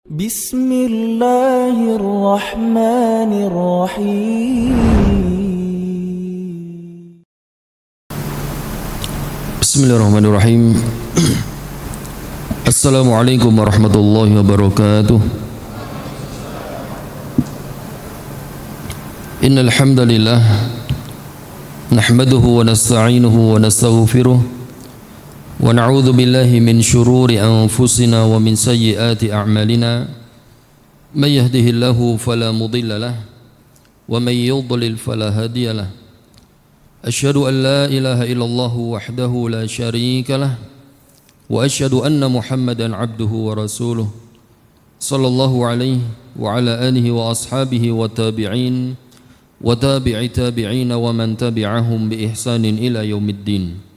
Bismillahirrahmanirrahim. Bismillahirrahmanirrahim. Assalamualaikum warahmatullahi wabarakatuh. Innal hamdalillah nahmaduhu wa nasta'inuhu wa nastaghfiruh wa na'udzu billahi min shururi anfusina wa min sayyiati a'malina. May yahdihillahu fala mudilla lahu wa may yudlil fala hadiya lahu. Asyhadu an la ilaha illallah wahdahu la syarika lah wa asyhadu anna Muhammadan abduhu wa rasuluh sallallahu alaihi wa ala alihi wa ashabihi wa tabi'in wa tabi'i tabi'in wa man tabi'ahum bi ihsanin ila yaumiddin.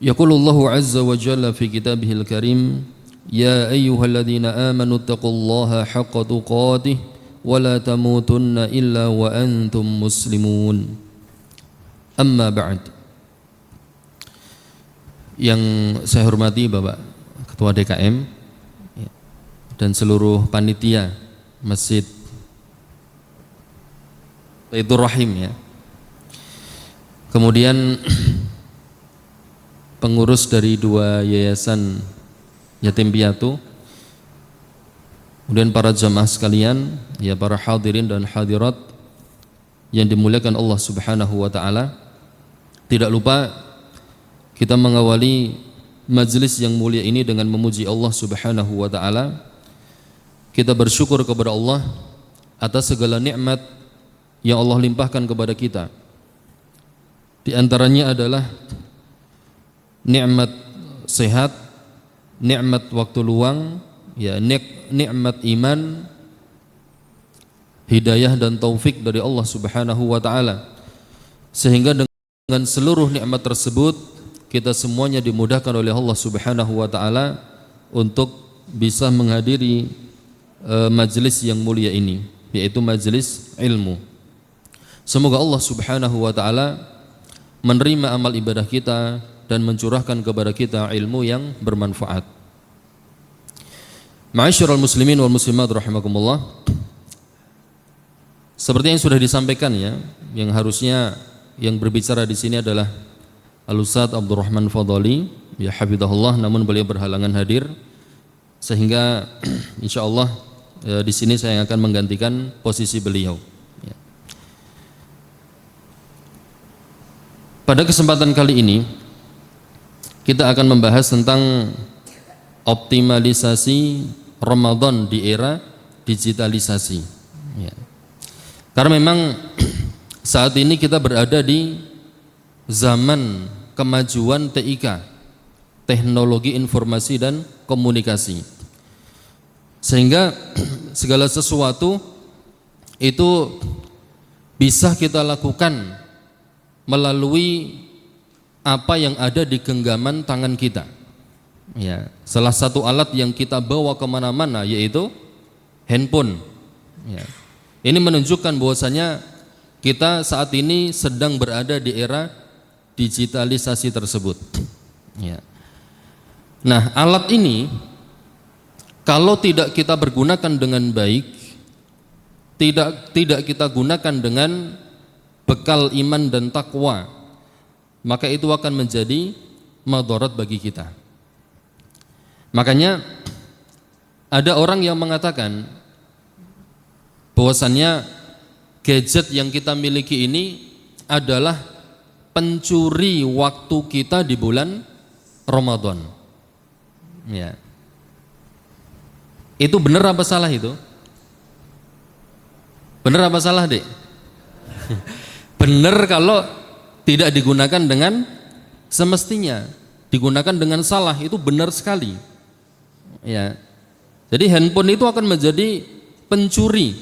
Yaqulullahu azza wa jalla fi kitabihil karim, ya ayyuhalladzina amanu taqullaha haqqa tuqatih wa la tamutunna illa wa antum muslimun. Amma ba'd. Yang saya hormati Bapak Ketua DKM dan seluruh panitia Masjid Baitur Rahim ya. Kemudian pengurus dari dua yayasan yatim piatu. Kemudian para jamaah sekalian, ya para hadirin dan hadirat yang dimuliakan Allah Subhanahu wa taala. Tidak lupa kita mengawali majelis yang mulia ini dengan memuji Allah Subhanahu wa taala. Kita bersyukur kepada Allah atas segala nikmat yang Allah limpahkan kepada kita. Di antaranya adalah nikmat sehat, nikmat waktu luang, ya nikmat iman, hidayah dan taufik dari Allah Subhanahu wa taala. Sehingga dengan seluruh nikmat tersebut kita semuanya dimudahkan oleh Allah Subhanahu wa taala untuk bisa menghadiri majelis yang mulia ini, yaitu majelis ilmu. Semoga Allah Subhanahu wa taala menerima amal ibadah kita dan mencurahkan kepada kita ilmu yang bermanfaat. Ma'asyiral muslimin wal muslimat rahimakumullah. Seperti yang sudah disampaikan ya, yang harusnya yang berbicara di sini adalah Al-Ustadz Abdurrahman Fadhali, ya hafizahullah, namun beliau berhalangan hadir, sehingga insyaallah di sini saya akan menggantikan posisi beliau. Ya. Pada kesempatan kali ini kita akan membahas tentang optimalisasi Ramadan di era digitalisasi. Ya. Karena memang saat ini kita berada di zaman kemajuan TIK, teknologi informasi dan komunikasi, sehingga segala sesuatu itu bisa kita lakukan melalui apa yang ada di genggaman tangan kita. Ya, salah satu alat yang kita bawa kemana-mana yaitu handphone. Ya. Ini menunjukkan bahwasanya kita saat ini sedang berada di era digitalisasi tersebut. Ya. Nah, alat ini kalau tidak kita pergunakan dengan baik, tidak kita gunakan dengan bekal iman dan takwa, maka itu akan menjadi madarat bagi kita. Makanya ada orang yang mengatakan bahwasannya gadget yang kita miliki ini adalah pencuri waktu kita di bulan Ramadan. Ya. Itu benar apa salah itu? Benar apa salah, Dek? Benar kalau tidak digunakan dengan semestinya, digunakan dengan salah, itu benar sekali. Ya. Jadi handphone itu akan menjadi pencuri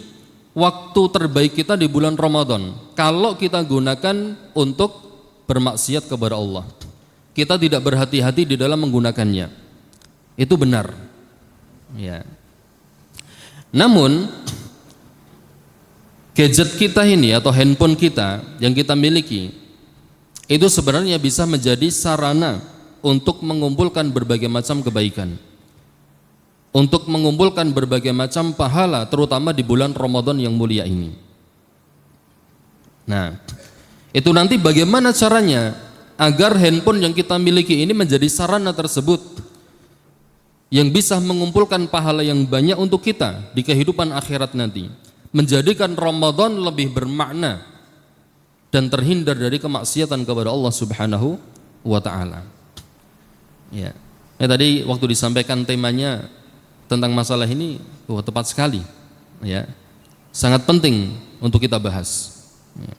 waktu terbaik kita di bulan Ramadan kalau kita gunakan untuk bermaksiat kepada Allah. Kita tidak berhati-hati di dalam menggunakannya. Itu benar. Ya. Namun gadget kita ini atau handphone kita yang kita miliki itu sebenarnya bisa menjadi sarana untuk mengumpulkan berbagai macam kebaikan. untuk mengumpulkan berbagai macam pahala, terutama di bulan Ramadan yang mulia ini. Nah, itu nanti bagaimana caranya agar handphone yang kita miliki ini menjadi sarana tersebut yang bisa mengumpulkan pahala yang banyak untuk kita di kehidupan akhirat nanti, menjadikan Ramadan lebih bermakna dan terhindar dari kemaksiatan kepada Allah Subhanahu wa taala. Ya. Tadi waktu disampaikan temanya tentang masalah ini, tepat sekali. Ya. Sangat penting untuk kita bahas. Ya.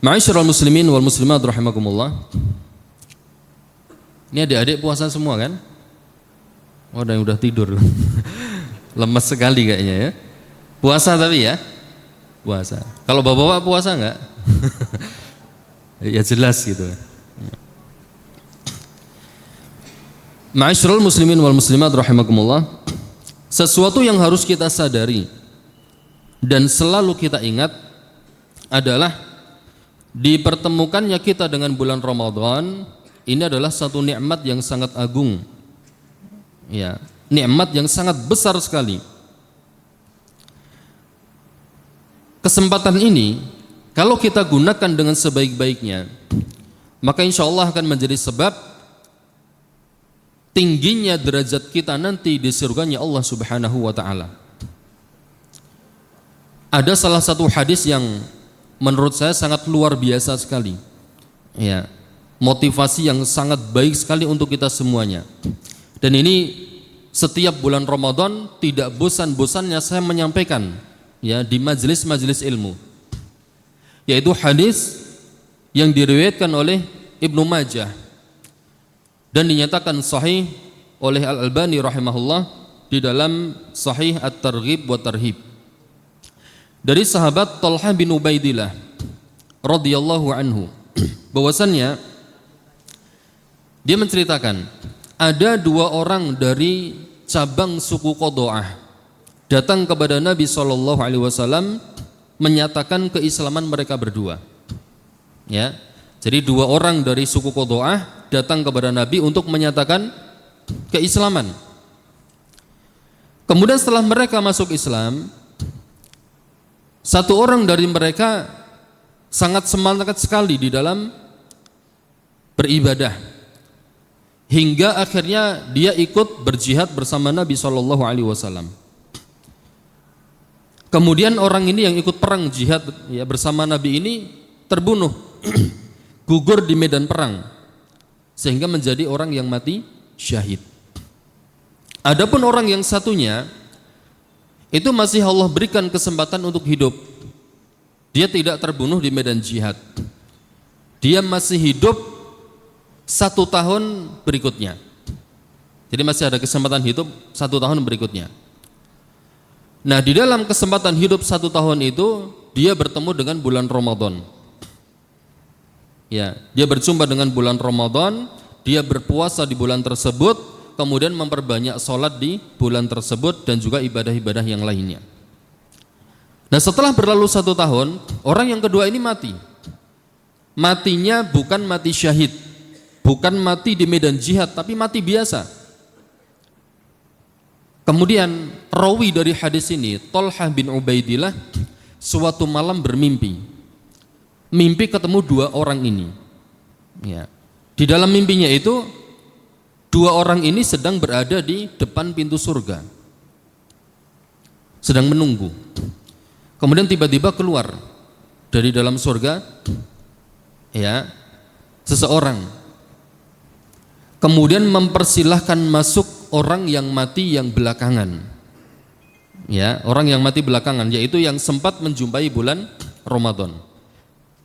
Ma'asyiral muslimin wal muslimat rahimakumullah. Ini adik-adik puasa semua kan? Oh, ada yang udah tidur. Lemas sekali kayaknya ya. Puasa tapi ya? Puasa. Kalau bapak-bapak puasa enggak? Ya jelas gitu. Ma'asyiral muslimin wal muslimat rahimakumullah. Sesuatu yang harus kita sadari dan selalu kita ingat adalah dipertemukannya kita dengan bulan Ramadan ini adalah satu nikmat yang sangat agung. Ya, nikmat yang sangat besar sekali. Kesempatan ini kalau kita gunakan dengan sebaik-baiknya, maka insya Allah akan menjadi sebab tingginya derajat kita nanti di surganya Allah Subhanahu wa taala. Ada salah satu hadis yang menurut saya sangat luar biasa sekali. Ya, motivasi yang sangat baik sekali untuk kita semuanya. Dan ini setiap bulan Ramadan tidak bosan-bosannya saya menyampaikan ya di majelis-majelis ilmu. Yaitu hadis yang diriwayatkan oleh Ibnu Majah dan dinyatakan sahih oleh Al-Albani rahimahullah di dalam Sahih At-Targhib wa Tarhib. Dari sahabat Talha bin Ubaidillah radhiyallahu anhu bahwasannya dia menceritakan ada dua orang dari cabang suku Qadha'ah datang kepada Nabi SAW menyatakan keislaman mereka berdua. Ya, jadi dua orang dari suku Qadha'ah datang kepada Nabi untuk menyatakan keislaman. Kemudian setelah mereka masuk Islam, satu orang dari mereka sangat semangat sekali di dalam beribadah hingga akhirnya dia ikut berjihad bersama Nabi SAW. Kemudian orang ini yang ikut perang jihad ya, bersama Nabi ini terbunuh, gugur di medan perang sehingga menjadi orang yang mati syahid. Adapun orang yang satunya itu masih Allah berikan kesempatan untuk hidup. Dia tidak terbunuh di medan jihad. Dia masih hidup 1 tahun berikutnya. Jadi masih ada kesempatan hidup 1 tahun berikutnya. Nah, di dalam kesempatan hidup 1 tahun itu dia bertemu dengan bulan Ramadan. Ya, dia berjumpa dengan bulan Ramadan, dia berpuasa di bulan tersebut, kemudian memperbanyak sholat di bulan tersebut dan juga ibadah-ibadah yang lainnya. Nah, setelah berlalu 1 tahun, orang yang kedua ini mati. Matinya bukan mati syahid, bukan mati di medan jihad, tapi mati biasa. Kemudian rawi dari hadis ini, Talha bin Ubaidillah, suatu malam bermimpi. Mimpi ketemu dua orang ini. Ya. Di dalam mimpinya itu, dua orang ini sedang berada di depan pintu surga, sedang menunggu. Kemudian tiba-tiba keluar dari dalam surga, ya, seseorang. Kemudian mempersilahkan masuk orang yang mati yang belakangan. Ya, orang yang mati belakangan, yaitu yang sempat menjumpai bulan Ramadan.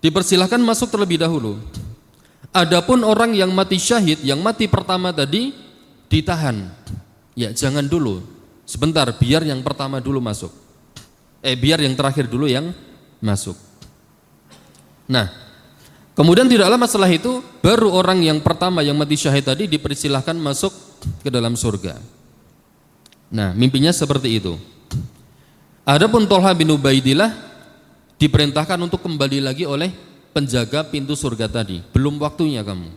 Dipersilahkan masuk terlebih dahulu. Adapun orang yang mati syahid, yang mati pertama tadi ditahan. Ya, jangan dulu. Sebentar, biar yang pertama dulu masuk. Biar yang terakhir dulu yang masuk. Nah, kemudian tidak lama setelah itu baru orang yang pertama yang mati syahid tadi dipersilahkan masuk ke dalam surga. Nah, mimpinya seperti itu. Adapun Talha bin Ubaidillah diperintahkan untuk kembali lagi oleh penjaga pintu surga tadi. Belum waktunya kamu.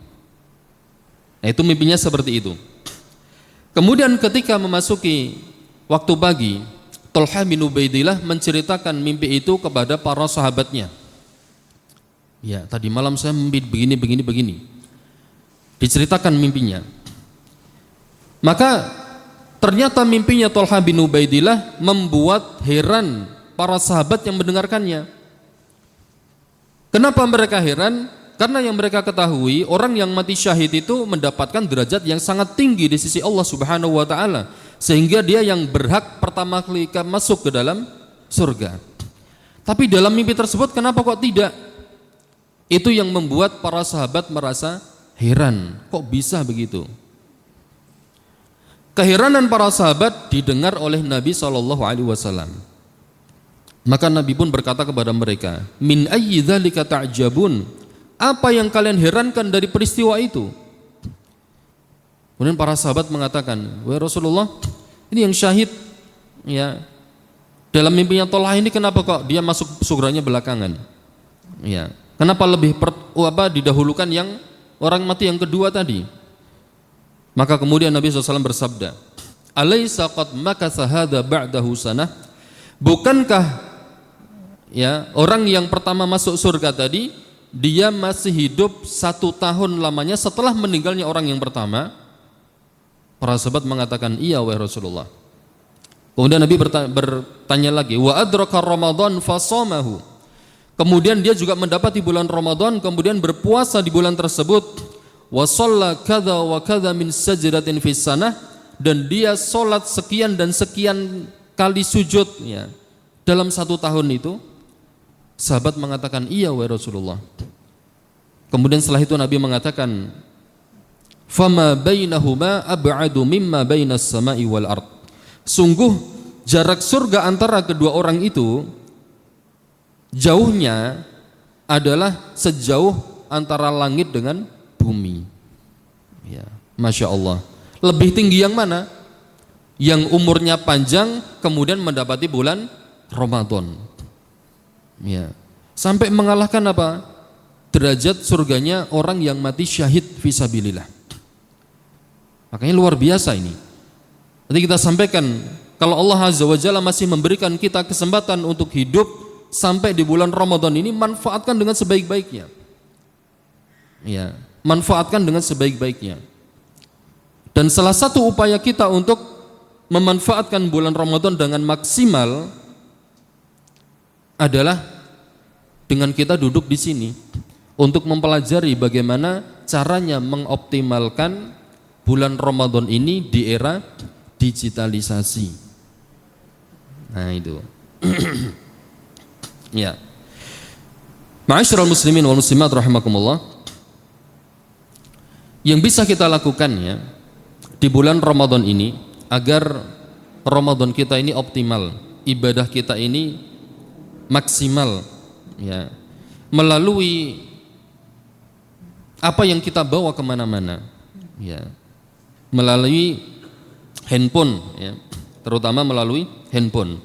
Nah, itu mimpinya seperti itu. Kemudian ketika memasuki waktu pagi, Thalhah bin Ubaidillah menceritakan mimpi itu kepada para sahabatnya. Ya, tadi malam saya mimpi begini. Diceritakan mimpinya. Maka ternyata mimpinya Thalhah bin Ubaidillah membuat heran para sahabat yang mendengarkannya. Kenapa mereka heran? Karena yang mereka ketahui, orang yang mati syahid itu mendapatkan derajat yang sangat tinggi di sisi Allah Subhanahu wa taala, sehingga dia yang berhak pertama kali masuk ke dalam surga. Tapi dalam mimpi tersebut kenapa kok tidak? Itu yang membuat para sahabat merasa heran, kok bisa begitu? Keheranan para sahabat didengar oleh Nabi SAW. Maka Nabi pun berkata kepada mereka, min ayyi dzalika ta'jabun? Apa yang kalian herankan dari peristiwa itu? Kemudian para sahabat mengatakan, wahai Rasulullah, ini yang syahid, ya, dalam mimpinya Thalhah ini kenapa kok dia masuk surganya belakangan? Ya, kenapa lebih didahulukan yang orang mati yang kedua tadi? Maka kemudian Nabi SAW bersabda, alaysa qad makatha hadza ba'dahu sanah? Bukankah ya orang yang pertama masuk surga tadi dia masih hidup 1 tahun lamanya setelah meninggalnya orang yang pertama? Para sahabat mengatakan, iya wahai Rasulullah. Kemudian Nabi bertanya lagi, wa adraka Ramadan fasamahu. Kemudian dia juga mendapati bulan Ramadan, kemudian berpuasa di bulan tersebut. Wa shalla kadza wa kadza min sajdatin fis sanah, dan dia salat sekian dan sekian kali sujud, ya, dalam 1 tahun itu. Sahabat mengatakan, iya wahai Rasulullah. Kemudian setelah itu Nabi mengatakan, fama bainahuma ab'adu mimma bainas sama'i wal ard. Sungguh jarak surga antara kedua orang itu jauhnya adalah sejauh antara langit dengan bumi. Ya, Masya Allah. Lebih tinggi yang mana? Yang umurnya panjang kemudian mendapati bulan Ramadan. Ya, sampai mengalahkan apa? Derajat surganya orang yang mati syahid fisabilillah. Makanya luar biasa ini. Nanti kita sampaikan, kalau Allah Azza wa Jalla masih memberikan kita kesempatan untuk hidup sampai di bulan Ramadan ini, manfaatkan dengan sebaik-baiknya. Ya, manfaatkan dengan sebaik-baiknya. Dan salah satu upaya kita untuk memanfaatkan bulan Ramadan dengan maksimal adalah dengan kita duduk di sini untuk mempelajari bagaimana caranya mengoptimalkan bulan Ramadan ini di era digitalisasi. Nah itu. Ya. Ma'asyiral muslimin wal muslimat rahimakumullah. Yang bisa kita lakukan ya di bulan Ramadan ini agar Ramadan kita ini optimal, ibadah kita ini maksimal, ya, melalui apa yang kita bawa kemana-mana, ya, melalui handphone, ya, terutama melalui handphone.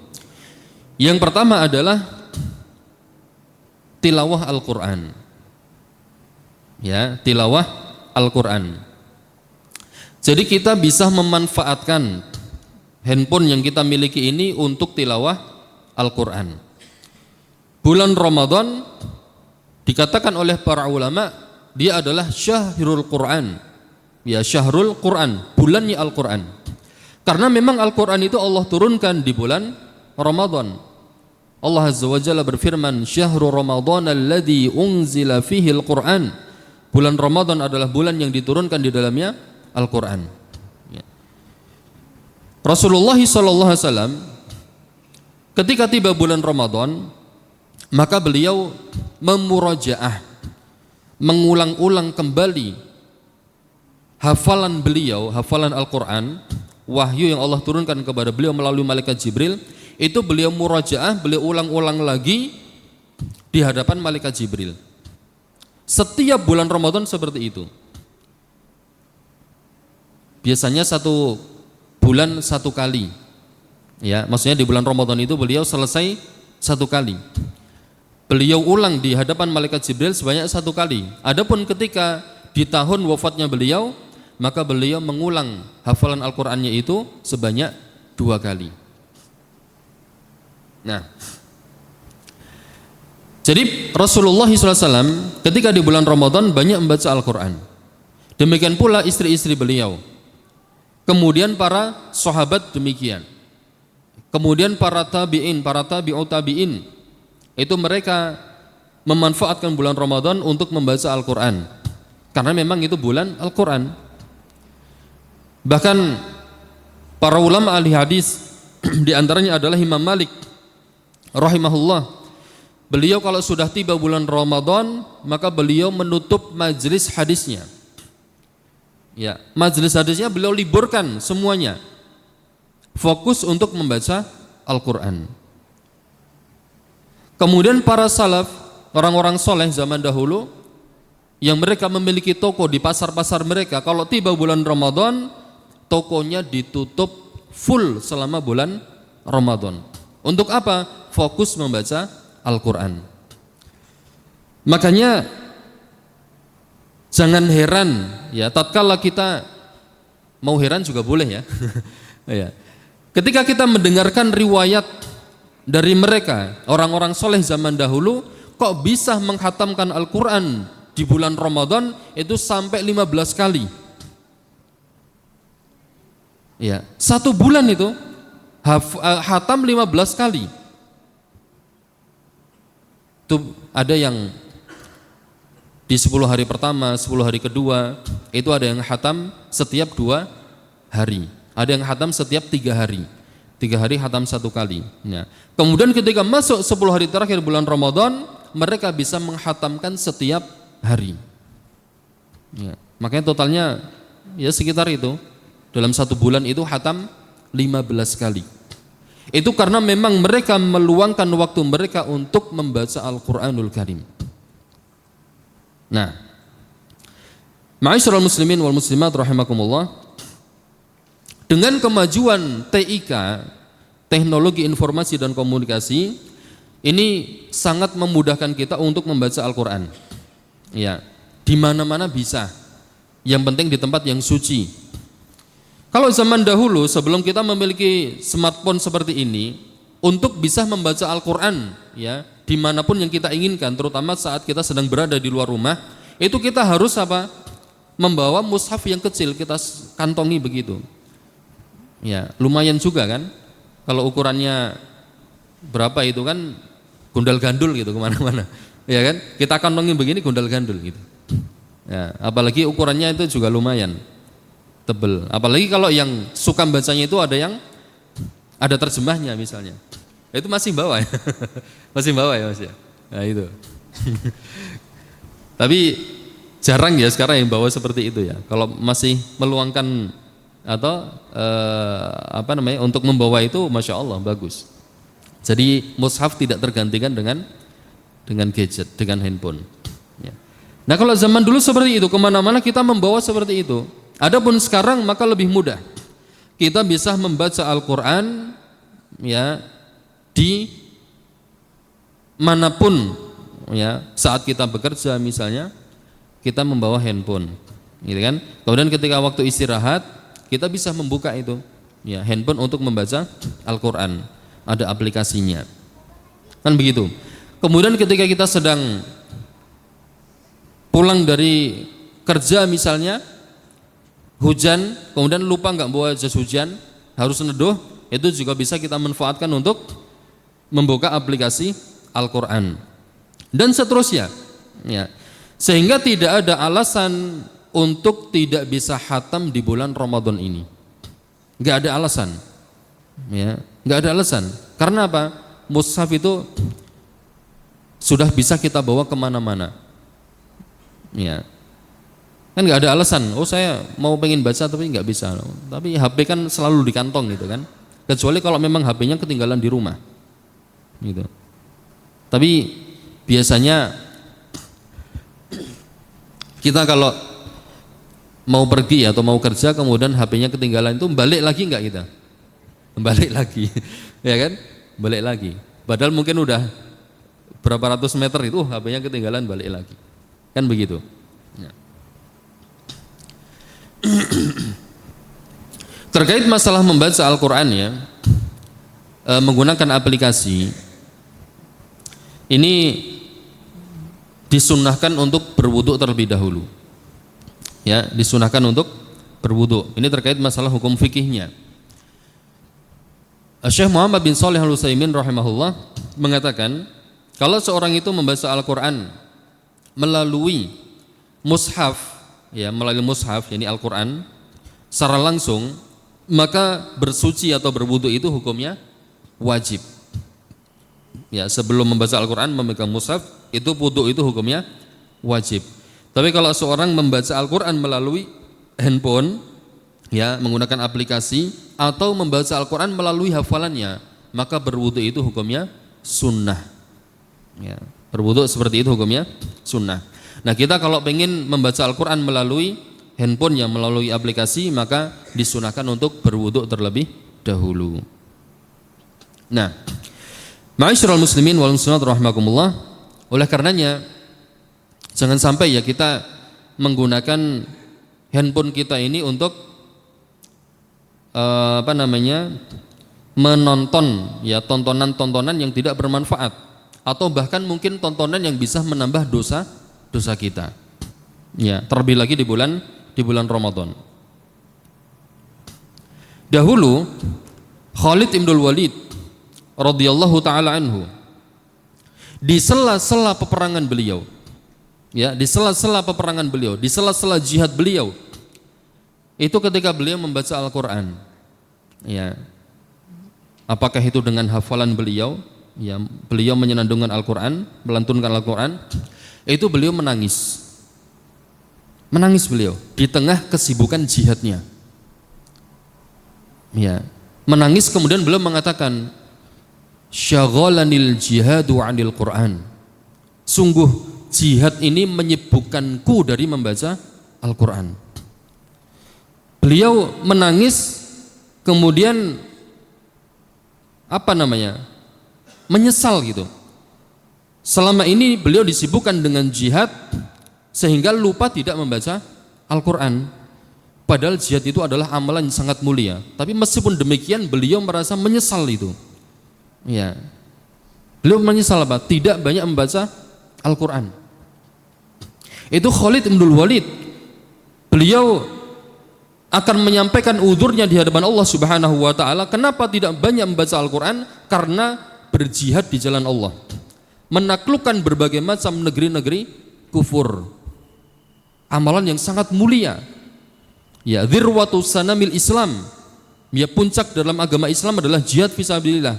Yang pertama adalah tilawah Al-Quran, ya, tilawah Al-Quran. Jadi kita bisa memanfaatkan handphone yang kita miliki ini untuk tilawah Al-Quran. Bulan Ramadan dikatakan oleh para ulama dia adalah syahrul Quran, ya, syahrul Quran, bulannya Al-Quran. Karena memang Al-Quran itu Allah turunkan di bulan Ramadan. Allah Azza wa Jalla berfirman, syahrul Ramadan alladzi unzila fihi Al-Quran. Bulan Ramadan adalah bulan yang diturunkan di dalamnya Al-Quran. Ya. Rasulullah SAW ketika tiba bulan Ramadan, maka beliau memurajaah, mengulang-ulang kembali hafalan beliau, hafalan Al-Quran, wahyu yang Allah turunkan kepada beliau melalui malaikat Jibril. Itu beliau murajaah, beliau ulang-ulang lagi di hadapan malaikat Jibril. Setiap bulan Ramadan seperti itu. Biasanya 1 bulan 1 kali. Ya, maksudnya di bulan Ramadan itu beliau selesai 1 kali. Beliau ulang di hadapan malaikat Jibril sebanyak 1 kali. Adapun ketika di tahun wafatnya beliau maka beliau mengulang hafalan Al-Qur'annya itu sebanyak 2 kali. Nah, jadi Rasulullah SAW ketika di bulan Ramadan banyak membaca Al-Quran. Demikian pula istri-istri beliau. Kemudian para sahabat demikian. Kemudian para tabi'in, para tabi'ut tabi'in, itu mereka memanfaatkan bulan Ramadan untuk membaca Al-Quran. Karena memang itu bulan Al-Quran. Bahkan para ulama ahli hadis diantaranya adalah Imam Malik rahimahullah. Beliau kalau sudah tiba bulan Ramadan, maka beliau menutup majelis hadisnya. Ya, majelis hadisnya beliau liburkan semuanya. Fokus untuk membaca Al-Qur'an. Kemudian para salaf, orang-orang soleh zaman dahulu yang mereka memiliki toko di pasar-pasar mereka, kalau tiba bulan Ramadan, tokonya ditutup full selama bulan Ramadan. Untuk apa? Fokus membaca Al-Quran. Makanya jangan heran ya, tatkala kita mau heran juga boleh ya. Ya. Ketika kita mendengarkan riwayat dari mereka, orang-orang soleh zaman dahulu, kok bisa menghatamkan Al-Quran di bulan Ramadan itu sampai 15 kali. Ya, 1 bulan itu hatam 15 kali. Itu ada yang di 10 hari pertama, 10 hari kedua, itu ada yang hatam setiap 2 hari. Ada yang hatam setiap 3 hari. 3 hari hatam 1 kali. Ya. Kemudian ketika masuk 10 hari terakhir bulan Ramadan, mereka bisa menghatamkan setiap hari. Ya. Makanya totalnya ya sekitar itu. Dalam 1 bulan itu hatam 15 kali. Itu karena memang mereka meluangkan waktu mereka untuk membaca Al-Quranul Karim. Nah, ma'asyiral muslimin wal muslimat rahimakumullah, dengan kemajuan TIK, teknologi informasi dan komunikasi, ini sangat memudahkan kita untuk membaca Al-Quran. Ya, di mana-mana bisa. Yang penting di tempat yang suci. Kalau zaman dahulu sebelum kita memiliki smartphone seperti ini, untuk bisa membaca Al-Quran ya dimanapun yang kita inginkan, terutama saat kita sedang berada di luar rumah, itu kita harus apa? Membawa mushaf yang kecil, kita kantongi begitu. Ya, lumayan juga kan? Kalau ukurannya berapa itu kan gundal gandul gitu kemana-mana, ya kan? Kita kantongi begini gundal gandul gitu. Ya, apalagi ukurannya itu juga lumayan tebel. Apalagi kalau yang suka bacanya itu ada yang ada terjemahnya misalnya, itu masih bawah ya. Masih bawah ya Mas ya. Nah itu. Tapi jarang ya sekarang yang bawa seperti itu ya. Kalau masih meluangkan atau untuk membawa itu, masya Allah bagus. Jadi mushaf tidak tergantikan dengan gadget, dengan handphone. Ya. Nah kalau zaman dulu seperti itu, kemana-mana kita membawa seperti itu. Adapun sekarang maka lebih mudah. Kita bisa membaca Al-Quran ya di manapun ya, saat kita bekerja misalnya kita membawa handphone, gitu kan? Kemudian ketika waktu istirahat kita bisa membuka itu ya handphone untuk membaca Al-Quran, ada aplikasinya, kan begitu. Kemudian ketika kita sedang pulang dari kerja misalnya, hujan, kemudian lupa nggak bawa jas hujan, harus neduh, itu juga bisa kita manfaatkan untuk membuka aplikasi Al-Quran dan seterusnya ya. Sehingga tidak ada alasan untuk tidak bisa khatam di bulan Ramadan ini, nggak ada alasan ya, nggak ada alasan. Karena apa? Mushaf itu sudah bisa kita bawa kemana-mana ya. Kan nggak ada alasan, oh saya mau pengen baca tapi nggak bisa. Tapi HP kan selalu di kantong gitu kan. Kecuali kalau memang HP-nya ketinggalan di rumah, gitu. Tapi biasanya kita kalau mau pergi atau mau kerja kemudian HP-nya ketinggalan itu balik lagi nggak kita? Balik lagi, ya kan? Balik lagi. Padahal mungkin udah berapa ratus meter itu HP-nya ketinggalan, balik lagi, kan begitu. Ya. Terkait masalah membaca Al-Quran ya, menggunakan aplikasi, ini disunnahkan untuk berwudu terlebih dahulu. Ya, disunnahkan untuk berwudu. Ini terkait masalah hukum fikihnya. Syekh Muhammad bin Shalih Al-Utsaimin rahimahullah mengatakan, kalau seorang itu membaca Al-Quran melalui mushaf, ya, melalui mushaf, yakni Al-Quran secara langsung, maka bersuci atau berwudu itu hukumnya wajib. Ya, sebelum membaca Al-Quran memegang mushaf, itu wudu itu hukumnya wajib. Tapi kalau seorang membaca Al-Quran melalui handphone, ya, menggunakan aplikasi, atau membaca Al-Quran melalui hafalannya, maka berwudu itu hukumnya sunnah. Ya, berwudu seperti itu hukumnya sunnah. Nah, kita kalau pengen membaca Al-Quran melalui handphone yang melalui aplikasi, maka disunahkan untuk berwudu terlebih dahulu. Nah, ma'asyiral muslimin wal muslimat rahimakumullah, oleh karenanya jangan sampai ya kita menggunakan handphone kita ini untuk menonton ya tontonan-tontonan yang tidak bermanfaat, atau bahkan mungkin tontonan yang bisa menambah dosa kita. Ya, terlebih lagi di bulan Ramadan. Dahulu Khalid ibn Walid radhiyallahu taala anhu, di sela-sela peperangan beliau, ya, di sela-sela peperangan beliau, di sela-sela jihad beliau, itu ketika beliau membaca Al-Quran, ya, apakah itu dengan hafalan beliau, ya, beliau menyenandungkan Al-Quran, melantunkan Al-Quran, itu beliau menangis beliau di tengah kesibukan jihadnya, ya, menangis. Kemudian beliau mengatakan, syaghalanil jihadu 'anil Quran, sungguh jihad ini menyibukkanku dari membaca Al-Quran. Beliau menangis, kemudian menyesal gitu. Selama ini beliau disibukkan dengan jihad sehingga lupa tidak membaca Al-Quran. Padahal jihad itu adalah amalan yang sangat mulia. Tapi meskipun demikian beliau merasa menyesal itu. Ya, beliau menyesal apa? Tidak banyak membaca Al-Quran. Itu Khalid ibn Walid. Beliau akan menyampaikan uzurnya di hadapan Allah Subhanahu wa taala. Kenapa tidak banyak membaca Al-Quran? Karena berjihad di jalan Allah, menaklukkan berbagai macam negeri-negeri kufur. Amalan yang sangat mulia. Ya, dzirwatu sanamil Islam. Ya, puncak dalam agama Islam adalah jihad fisabilillah.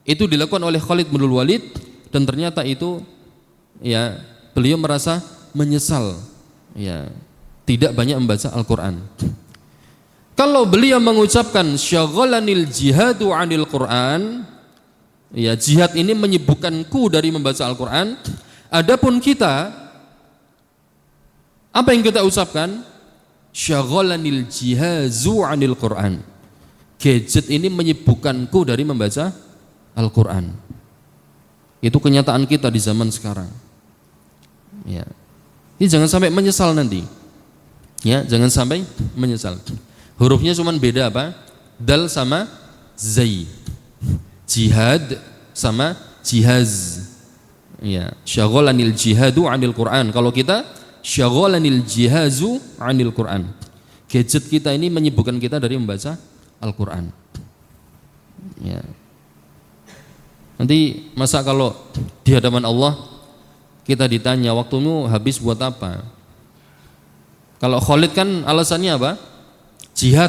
Itu dilakukan oleh Khalid bin Walid, dan ternyata itu, ya, beliau merasa menyesal, ya, tidak banyak membaca Al-Quran. Kalau beliau mengucapkan syaghalanil jihadu 'anil Quran, ya, jihad ini menyibukkanku dari membaca Al-Quran. Adapun kita, apa yang kita ucapkan? Syaghalanil jihazu 'anil Quran, gadget ini menyibukkanku dari membaca Al-Quran. Itu kenyataan kita di zaman sekarang. Ya, ini jangan sampai menyesal nanti. Ya, jangan sampai menyesal. Hurufnya cuma beda apa? Dal sama zai. Jihad sama jihaz. Ya, syaghalanil jihadu 'anil Quran. Kalau kita syaghalanil jihazu 'anil Quran, gadget kita ini menyibukkan kita dari membaca Al-Quran. Ya. Nanti masa kalau di hadapan Allah kita ditanya, waktumu habis buat apa? Kalau Khalid kan alasannya apa? Jihad.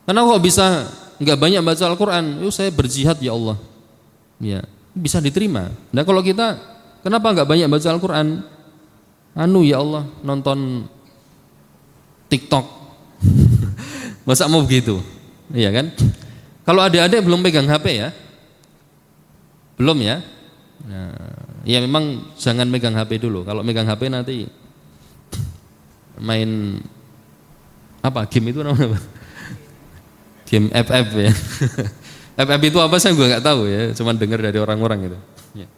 Kenapa kok bisa nggak banyak baca Al-Quran? Saya berjihad ya Allah. Ya, bisa diterima. Nah, kalau kita kenapa nggak banyak baca Al-Quran? Ya Allah, nonton TikTok. Masa mau begitu? Iya kan? Kalau adik-adik belum pegang HP ya? Belum ya? Nah, ya memang jangan megang HP dulu. Kalau megang HP nanti main apa? Game itu namanya apa? Game FF ya. FF itu apa saya juga nggak tahu ya, cuman dengar dari orang-orang itu. Ya.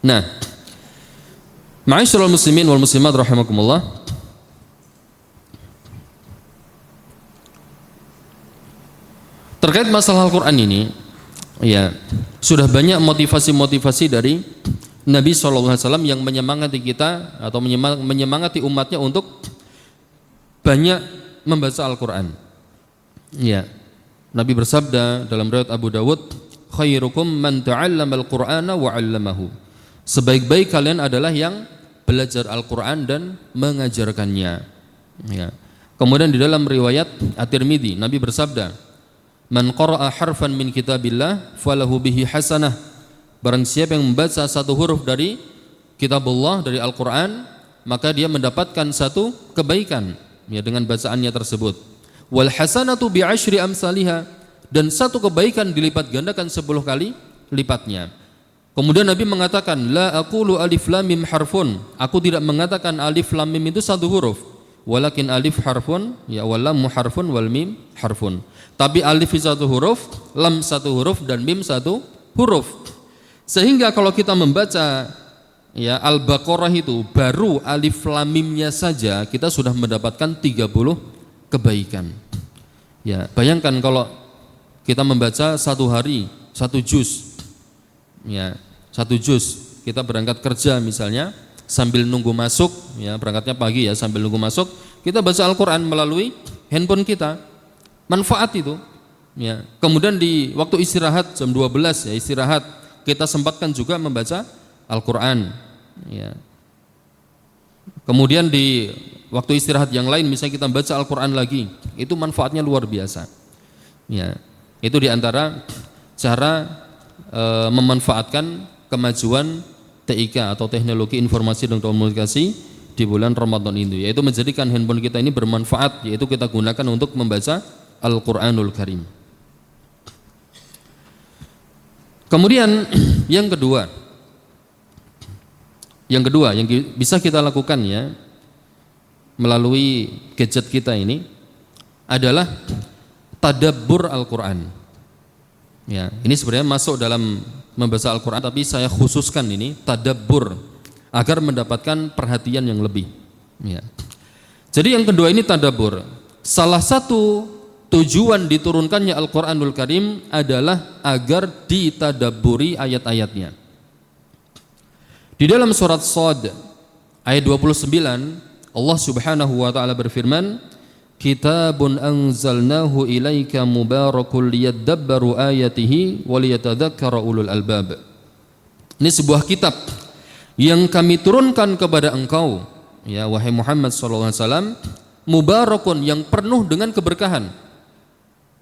Nah, ma'asyiral muslimin wal muslimat rahimakumullah. Terkait masalah Al-Quran ini, ya sudah banyak motivasi-motivasi dari Nabi SAW yang menyemangati kita atau menyemangati umatnya untuk banyak membaca Al-Quran. Ya, Nabi bersabda dalam riwayat Abu Dawud, khairukum man ta'allama al-Qur'ana wa 'allamahu. Sebaik-baik kalian adalah yang belajar Al-Qur'an dan mengajarkannya. Ya. Kemudian di dalam riwayat At-Tirmidzi, Nabi bersabda, man qara'a harfan min kitabillah falahu bihi hasanah. Barang siapa yang membaca satu huruf dari kitabullah, dari Al-Qur'an, maka dia mendapatkan satu kebaikan ya dengan bacaannya tersebut. Wal hasanatu bi asyri amsalihha, dan satu kebaikan dilipat gandakan 10 kali lipatnya. Kemudian Nabi mengatakan, la aqulu alif lam mim harfun, aku tidak mengatakan alif lam mim itu satu huruf, walakin alif harfun, ya wal lam harfun wal mim harfun. Tapi alif satu huruf, lam satu huruf, dan mim satu huruf. Sehingga kalau kita membaca ya Al-Baqarah itu baru alif lam mimnya saja kita sudah mendapatkan 30 kebaikan. Ya, bayangkan kalau kita membaca satu hari satu juz, ya satu juz. Kita berangkat kerja misalnya sambil nunggu masuk, ya berangkatnya pagi ya sambil nunggu masuk, kita baca Al-Quran melalui handphone kita, manfaat itu. Ya. Kemudian di waktu istirahat jam 12 ya istirahat, kita sempatkan juga membaca Al-Quran. Ya. Kemudian di waktu istirahat yang lain misalnya kita baca Al-Quran lagi, itu manfaatnya luar biasa. Ya. Itu diantara cara memanfaatkan kemajuan TIK atau teknologi informasi dan komunikasi di bulan Ramadan ini, yaitu menjadikan handphone kita ini bermanfaat, yaitu kita gunakan untuk membaca Al-Quranul Karim. Kemudian yang kedua yang bisa kita lakukan ya melalui gadget kita ini adalah tadabbur Al-Quran. Ya, ini sebenarnya masuk dalam membaca Al-Quran, tapi saya khususkan ini tadabbur agar mendapatkan perhatian yang lebih. Ya. Jadi yang kedua ini tadabbur. Salah satu tujuan diturunkannya Al-Quranul Karim adalah agar ditadabburi ayat-ayatnya. Di dalam surat Shad ayat 29 Allah Subhanahu wa taala berfirman, kitabun anzalnahu ilaika mubarakul liyadabbaru ayatihi waliyatadzakkara ulul albab. Ini sebuah kitab yang kami turunkan kepada engkau ya wahai Muhammad sallallahu alaihi wasallam, mubarakun yang penuh dengan keberkahan.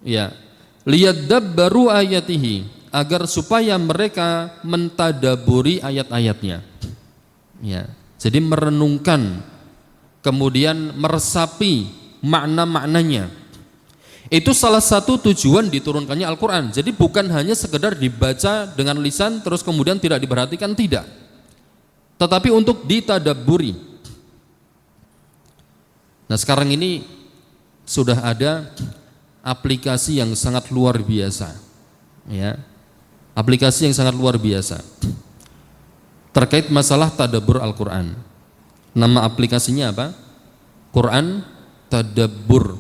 Ya, liyadabbaru ayatihi, agar supaya mereka mentadaburi ayat-ayatnya. Ya, jadi merenungkan kemudian meresapi makna-maknanya. Itu salah satu tujuan diturunkannya Al-Quran. Jadi bukan hanya sekedar dibaca dengan lisan terus kemudian tidak diperhatikan, tidak, tetapi untuk ditadabburi. Nah sekarang ini sudah ada aplikasi yang sangat luar biasa ya, aplikasi yang sangat luar biasa terkait masalah tadabbur Al-Quran. Nama aplikasinya apa? Quran Tadabbur,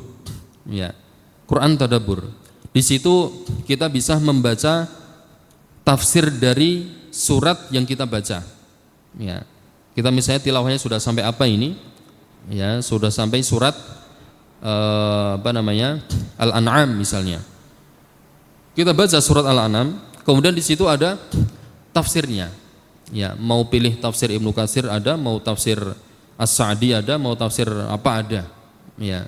ya, Quran Tadabbur. Di situ kita bisa membaca tafsir dari surat yang kita baca. Ya, kita misalnya tilawahnya sudah sampai apa ini? Ya, sudah sampai surat Al-An'am misalnya. Kita baca surat Al-An'am, kemudian di situ ada tafsirnya. Ya, mau pilih tafsir Ibnu Katsir ada, mau tafsir As-Sa'di ada, mau tafsir apa ada. Ya.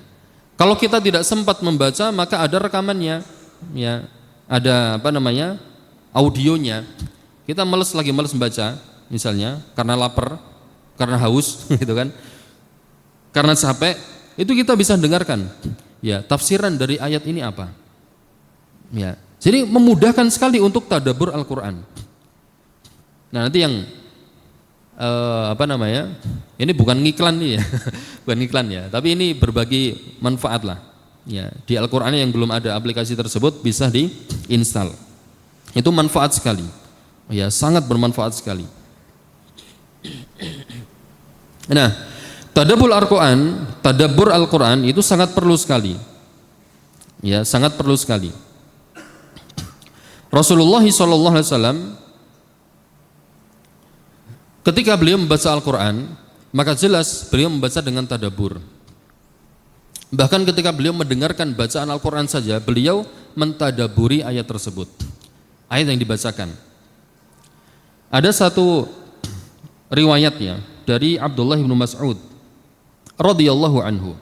Kalau kita tidak sempat membaca maka ada rekamannya, ya, ada audionya. Kita malas membaca, misalnya karena lapar, karena haus, gitu kan, karena capek, itu kita bisa dengarkan, ya, tafsiran dari ayat ini apa. Ya. Jadi memudahkan sekali untuk tadabbur Al-Quran. Nah nanti yang ini bukan ngiklan nih ya, bukan ngiklan ya, tapi ini berbagi manfaat lah. Ya, di Al-Quran yang belum ada aplikasi tersebut bisa diinstal. Itu manfaat sekali, ya sangat bermanfaat sekali. Nah, tadabbur Al-Quran itu sangat perlu sekali, ya sangat perlu sekali. Rasulullah SAW ketika beliau membaca Al-Quran, maka jelas beliau membaca dengan tadabbur. Bahkan ketika beliau mendengarkan bacaan Al-Quran saja, beliau mentadaburi ayat tersebut, ayat yang dibacakan. Ada satu riwayatnya dari Abdullah bin Mas'ud radhiyallahu anhu.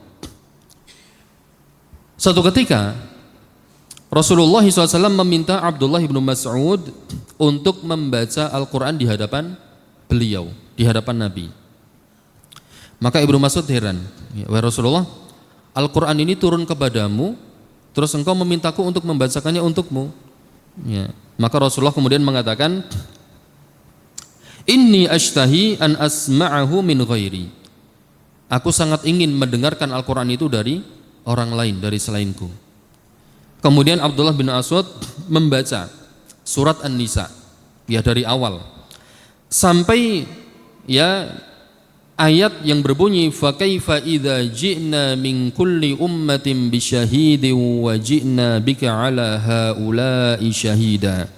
Suatu ketika Rasulullah SAW meminta Abdullah bin Mas'ud untuk membaca Al-Quran di hadapan beliau, di hadapan Nabi. Maka Ibnu Mas'ud heran, wahai Rasulullah, Al-Quran ini turun kepadamu, terus engkau memintaku untuk membacakannya untukmu. Ya. Maka Rasulullah kemudian mengatakan, Inni ashtahi an asma'ahu min ghairi. Aku sangat ingin mendengarkan Al-Quran itu dari orang lain, dari selainku. Kemudian Abdullah bin Mas'ud membaca surat An-Nisa, ya dari awal sampai ya ayat yang berbunyi fa kaifa idza ji'na min kulli ummatin bi syahidin wa ji'na bika ala haula'i syahida.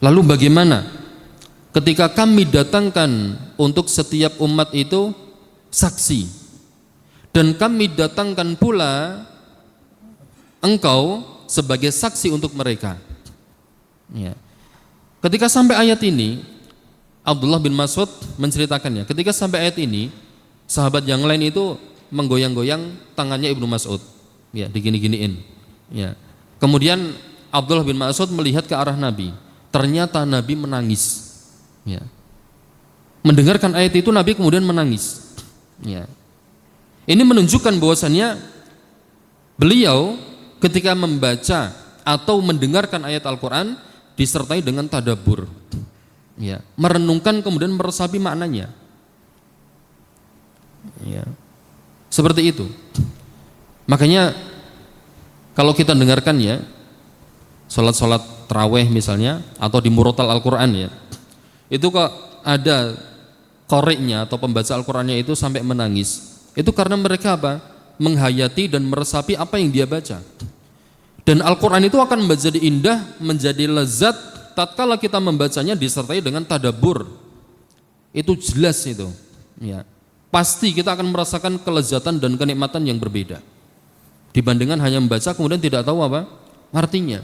Lalu bagaimana ketika kami datangkan untuk setiap umat itu saksi, dan kami datangkan pula engkau sebagai saksi untuk mereka. Ya. Ketika sampai ayat ini, Abdullah bin Mas'ud menceritakannya. Ketika sampai ayat ini, sahabat yang lain itu menggoyang-goyang tangannya Ibnu Mas'ud, ya, digini-giniin. Ya. Kemudian Abdullah bin Mas'ud melihat ke arah Nabi. Ternyata Nabi menangis. Ya. Mendengarkan ayat itu Nabi kemudian menangis. Ya. Ini menunjukkan bahwasannya beliau ketika membaca atau mendengarkan ayat Al-Quran disertai dengan tadabbur. Ya, merenungkan kemudian meresapi maknanya. Ya, seperti itu. Makanya kalau kita dengarkan ya, sholat taraweh misalnya, atau di murotal Al-Quran ya, itu kok ada qari'nya atau pembaca Al-Qurannya itu sampai menangis. Itu karena mereka apa? Menghayati dan meresapi apa yang dia baca. Dan Al-Quran itu akan menjadi indah, menjadi lezat tatkala kita membacanya disertai dengan tadabbur. Itu jelas itu. Ya. Pasti kita akan merasakan kelezatan dan kenikmatan yang berbeda dibandingkan hanya membaca kemudian tidak tahu apa artinya.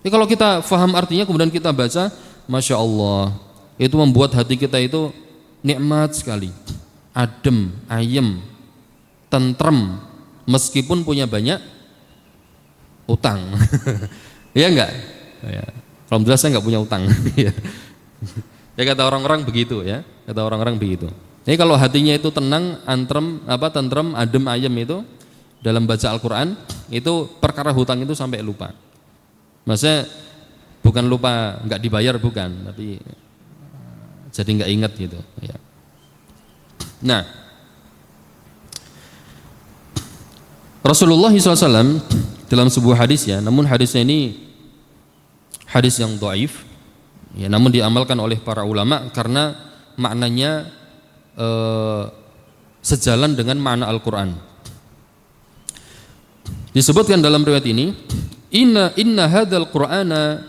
Jadi kalau kita faham artinya kemudian kita baca, Masya Allah, itu membuat hati kita itu nikmat sekali, adem, ayem, tentrem, meskipun punya banyak utang. Ya enggak? Ya. Alhamdulillah saya enggak punya utang. Ya kata orang-orang begitu ya, kata orang-orang begitu. Jadi kalau hatinya itu tenang, tentrem, adem, ayem itu dalam baca Al-Quran, itu perkara hutang itu sampai lupa. Maksudnya bukan lupa enggak dibayar, bukan, tapi jadi enggak ingat gitu. Ya. Nah, Rasulullah SAW dalam sebuah hadis ya, namun hadisnya ini hadis yang dhaif ya, namun diamalkan oleh para ulama karena maknanya sejalan dengan makna Al-Quran. Disebutkan dalam riwayat ini, inna hadzal qur'ana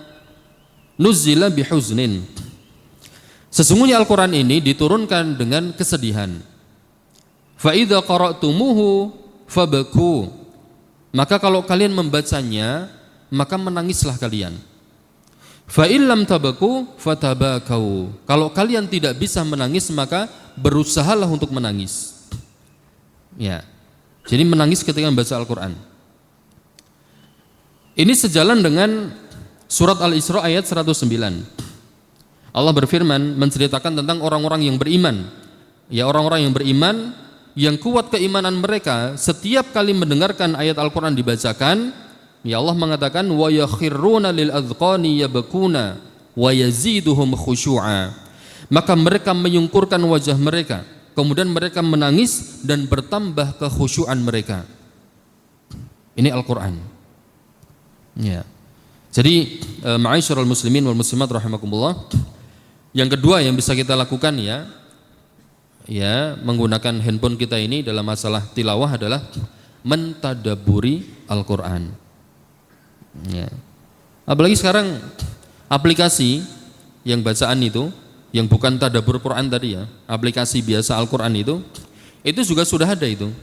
nuzila bihuznin. Sesungguhnya Al-Quran ini diturunkan dengan kesedihan. Fa idza qara'tumuhu fabku, maka kalau kalian membacanya maka menangislah kalian. Fa illam tabku fatabakau, kalau kalian tidak bisa menangis maka berusahalah untuk menangis. Ya. Jadi menangis ketika membaca Al-Quran. Ini sejalan dengan surat Al-Isra ayat 109. Allah berfirman menceritakan tentang orang-orang yang beriman. Ya, orang-orang yang beriman yang kuat keimanan mereka, setiap kali mendengarkan ayat Al-Quran dibacakan, ya Allah mengatakan wa yakhirruna lil adqani yabkuna wa yaziduhum khusyu'a, maka mereka menyungkurkan wajah mereka, kemudian mereka menangis dan bertambah kekhusyuan mereka. Ini Al-Quran. Ya. Jadi ma'asyiral muslimin wal muslimat rahimakumullah, yang kedua yang bisa kita lakukan ya menggunakan handphone kita ini dalam masalah tilawah adalah mentadaburi Al-Quran. Ya. Apalagi sekarang aplikasi yang bacaan itu, yang bukan tadabbur Quran tadi ya, aplikasi biasa Al-Quran itu juga sudah ada itu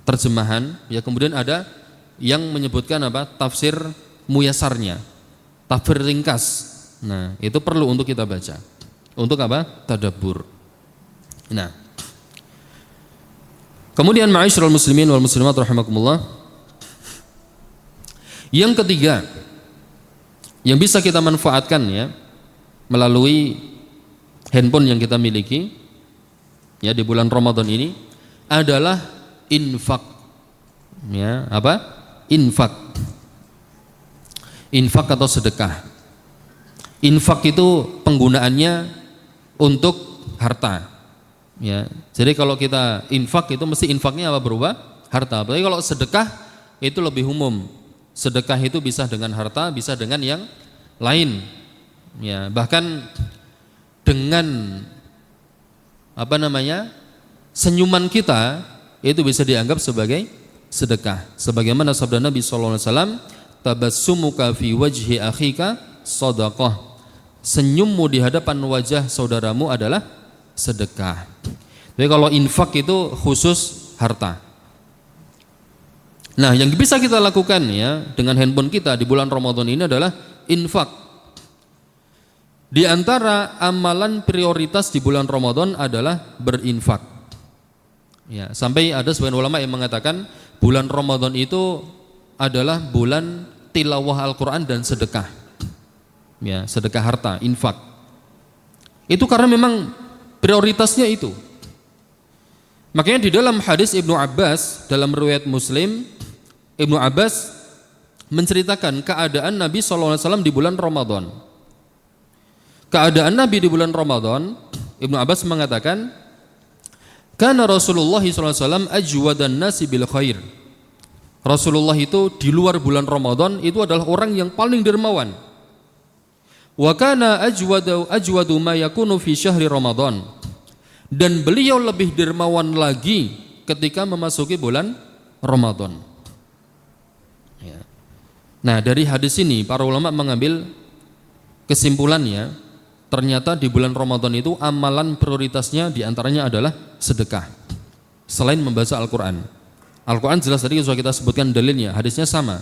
terjemahan ya. Kemudian ada yang menyebutkan apa, tafsir muyasarnya, tafsir ringkas. Nah itu perlu untuk kita baca, untuk apa, tadabbur. Nah kemudian ma'asyiral muslimin wal muslimat rahimakumullah, yang ketiga yang bisa kita manfaatkan ya melalui handphone yang kita miliki ya di bulan Ramadan ini adalah infak. Ya, apa? Infak. Infak atau sedekah. Infak itu penggunaannya untuk harta. Ya. Jadi kalau kita infak itu mesti infaknya apa, berupa harta. Tapi kalau sedekah itu lebih umum. Sedekah itu bisa dengan harta, bisa dengan yang lain. Ya, bahkan dengan apa namanya, senyuman kita itu bisa dianggap sebagai sedekah. Sebagaimana sabda Nabi sallallahu alaihi wasallam, tabassumuka fi wajhi akhika shadaqah. Senyummu di hadapan wajah saudaramu adalah sedekah. Jadi kalau infak itu khusus harta. Nah, yang bisa kita lakukan ya dengan handphone kita di bulan Ramadan ini adalah infak. Di antara amalan prioritas di bulan Ramadan adalah berinfak. Ya, sampai ada sebagian ulama yang mengatakan bulan Ramadan itu adalah bulan tilawah Al-Quran dan sedekah. Ya, sedekah harta, infak. Itu karena memang prioritasnya itu. Makanya di dalam hadis Ibnu Abbas dalam riwayat Muslim, Ibnu Abbas menceritakan keadaan Nabi SAW di bulan Ramadan. Keadaan Nabi di bulan Ramadan, Ibnu Abbas mengatakan, karena Rasulullah SAW ajwadan nasi bil khair. Rasulullah itu di luar bulan Ramadan itu adalah orang yang paling dermawan. Wa kana ajwadu ma yakunu fi syahri Ramadan. Dan beliau lebih dermawan lagi ketika memasuki bulan Ramadan. Ya. Nah, dari hadis ini para ulama mengambil kesimpulannya, ternyata di bulan Ramadan itu amalan prioritasnya diantaranya adalah sedekah. Selain membaca Al-Quran. Al-Quran jelas tadi sudah kita sebutkan dalilnya, hadisnya sama.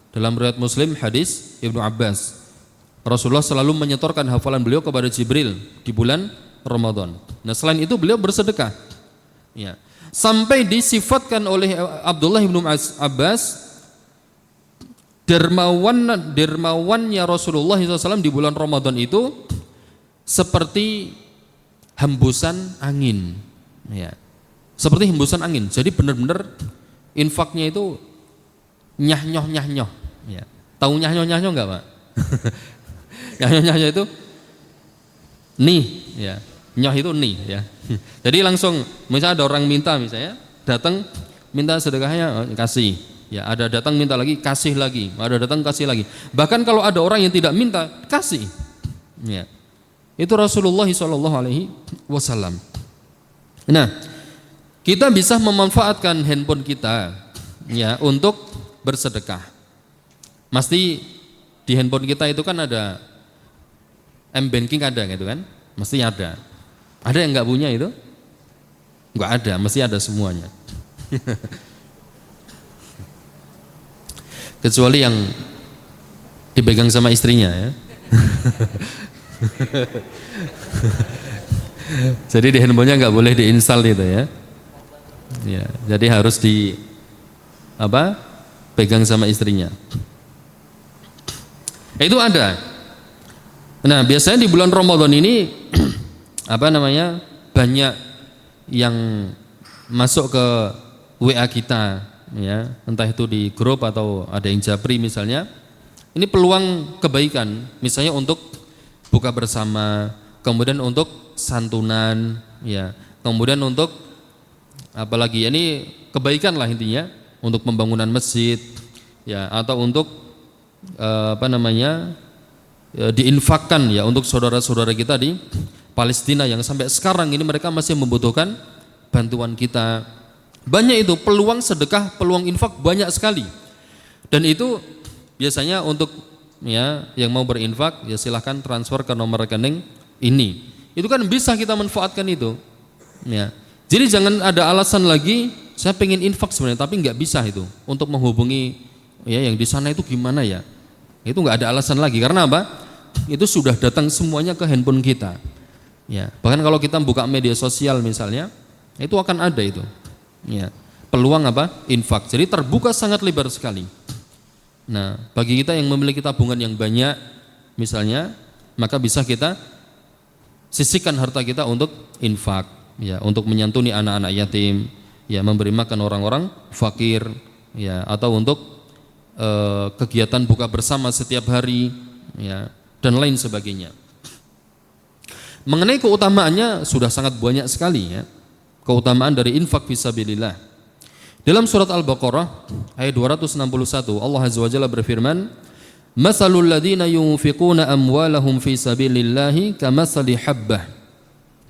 Dalam riwayat Muslim hadis Ibnu Abbas, Rasulullah selalu menyetorkan hafalan beliau kepada Jibril di bulan Ramadan. Nah, selain itu beliau bersedekah. Ya. Sampai disifatkan oleh Abdullah bin Abbas dermawannya Rasulullah SAW di bulan Ramadan itu seperti hembusan angin. Ya. Seperti hembusan angin. Jadi benar-benar infaknya itu nyah-nyoh. Ya. Tahu nyah-nyoh enggak, Pak? Nyah-nyoh itu nih, ya. Nyoh itu nih, ya. Jadi langsung misalnya ada orang minta, misalnya datang minta sedekahnya, kasih. Ya, ada datang minta lagi, kasih lagi. Ada datang kasih lagi. Bahkan kalau ada orang yang tidak minta, kasih. Ya. Itu Rasulullah SAW. Nah, kita bisa memanfaatkan handphone kita ya untuk bersedekah. Mesti di handphone kita itu kan ada M-Banking, ada gitu kan? Mesti ada. Ada yang nggak punya itu? Nggak ada, mesti ada semuanya. Kecuali yang dipegang sama istrinya ya. Jadi di handphonenya nggak boleh diinstal itu ya. Ya, jadi harus pegang sama istrinya. Itu ada. Nah, biasanya di bulan Ramadan ini banyak yang masuk ke WA kita ya, entah itu di grup atau ada yang japri misalnya. Ini peluang kebaikan, misalnya untuk buka bersama, kemudian untuk santunan ya, kemudian untuk apalagi ya, ini kebaikan lah intinya, untuk pembangunan masjid ya, atau untuk diinfakkan ya untuk saudara-saudara kita di Palestina yang sampai sekarang ini mereka masih membutuhkan bantuan kita. Banyak itu peluang sedekah, peluang infak banyak sekali. Dan itu biasanya untuk ya yang mau berinfak ya silahkan transfer ke nomor rekening ini. Itu kan bisa kita manfaatkan itu. Ya. Jadi jangan ada alasan lagi saya pengen infak sebenarnya tapi nggak bisa itu untuk menghubungi ya yang di sana itu gimana ya. Itu nggak ada alasan lagi karena apa? Itu sudah datang semuanya ke handphone kita. Ya. Bahkan kalau kita buka media sosial misalnya itu akan ada itu. Ya. Peluang apa? Infak. Jadi terbuka sangat lebar sekali. Nah, bagi kita yang memiliki tabungan yang banyak misalnya, maka bisa kita sisihkan harta kita untuk infak, ya, untuk menyantuni anak-anak yatim, ya, memberi makan orang-orang fakir, ya, atau untuk kegiatan buka bersama setiap hari, ya, dan lain sebagainya. Mengenai keutamaannya sudah sangat banyak sekali, ya, keutamaan dari infak fisabilillah. Dalam surat Al-Baqarah ayat 261 Allah Azza wa Jalla berfirman, "Matsalul ladzina yunfiquna amwalahum fi sabilillahi kamatsali habbah."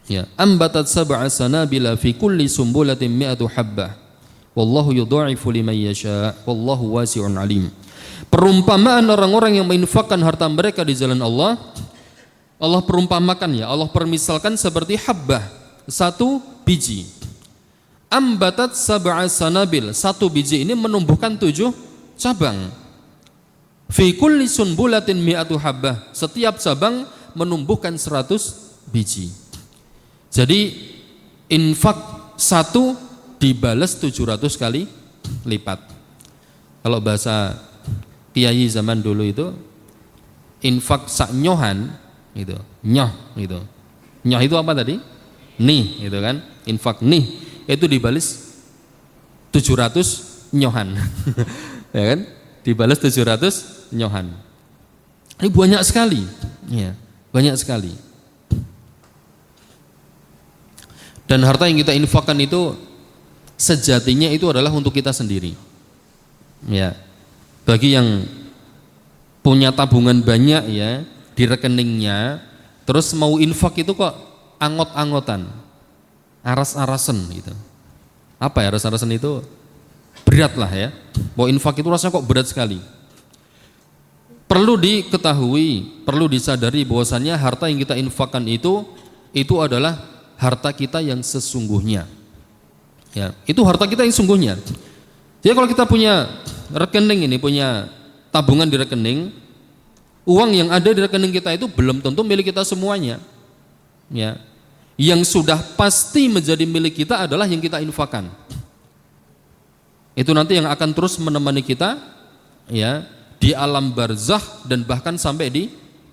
Ya, ambatat sab'a sanabila fi kulli sumbulatin mi'atu habbah. Wallahu yudha'ifu liman yasha' wallahu wasi'un 'alim. Perumpamaan orang-orang yang menginfakkan harta mereka di jalan Allah, Allah perumpamakan ya, Allah permisalkan seperti habbah, satu biji. Ambatat sab'a sanabil, satu biji ini menumbuhkan 7 cabang. Fi kulli sunbulatin mi'atu habbah, setiap cabang menumbuhkan 100 biji. Jadi infak satu dibalas 700 kali lipat. Kalau bahasa kiai zaman dulu itu infak sak nyohan itu, nyoh gitu. Nyoh itu apa tadi? Nih gitu kan. Infak nih itu dibalas 700 nyohan. Ya kan? Dibalas 700 nyohan. Ini banyak sekali. Ya, banyak sekali. Dan harta yang kita infakkan itu sejatinya itu adalah untuk kita sendiri. Ya. Bagi yang punya tabungan banyak ya di rekeningnya, terus mau infak itu kok angot-angotan, aras-arasan gitu. Apa ya aras-arasan itu? Berat lah ya. Mau infak itu rasanya kok berat sekali. Perlu diketahui, perlu disadari bahwasannya harta yang kita infakkan itu adalah harta kita yang sesungguhnya. Ya, itu harta kita yang sesungguhnya. Jadi kalau kita punya rekening ini, punya tabungan di rekening, uang yang ada di rekening kita itu belum tentu milik kita semuanya. Ya. Yang sudah pasti menjadi milik kita adalah yang kita infakkan. Itu nanti yang akan terus menemani kita ya di alam barzakh dan bahkan sampai di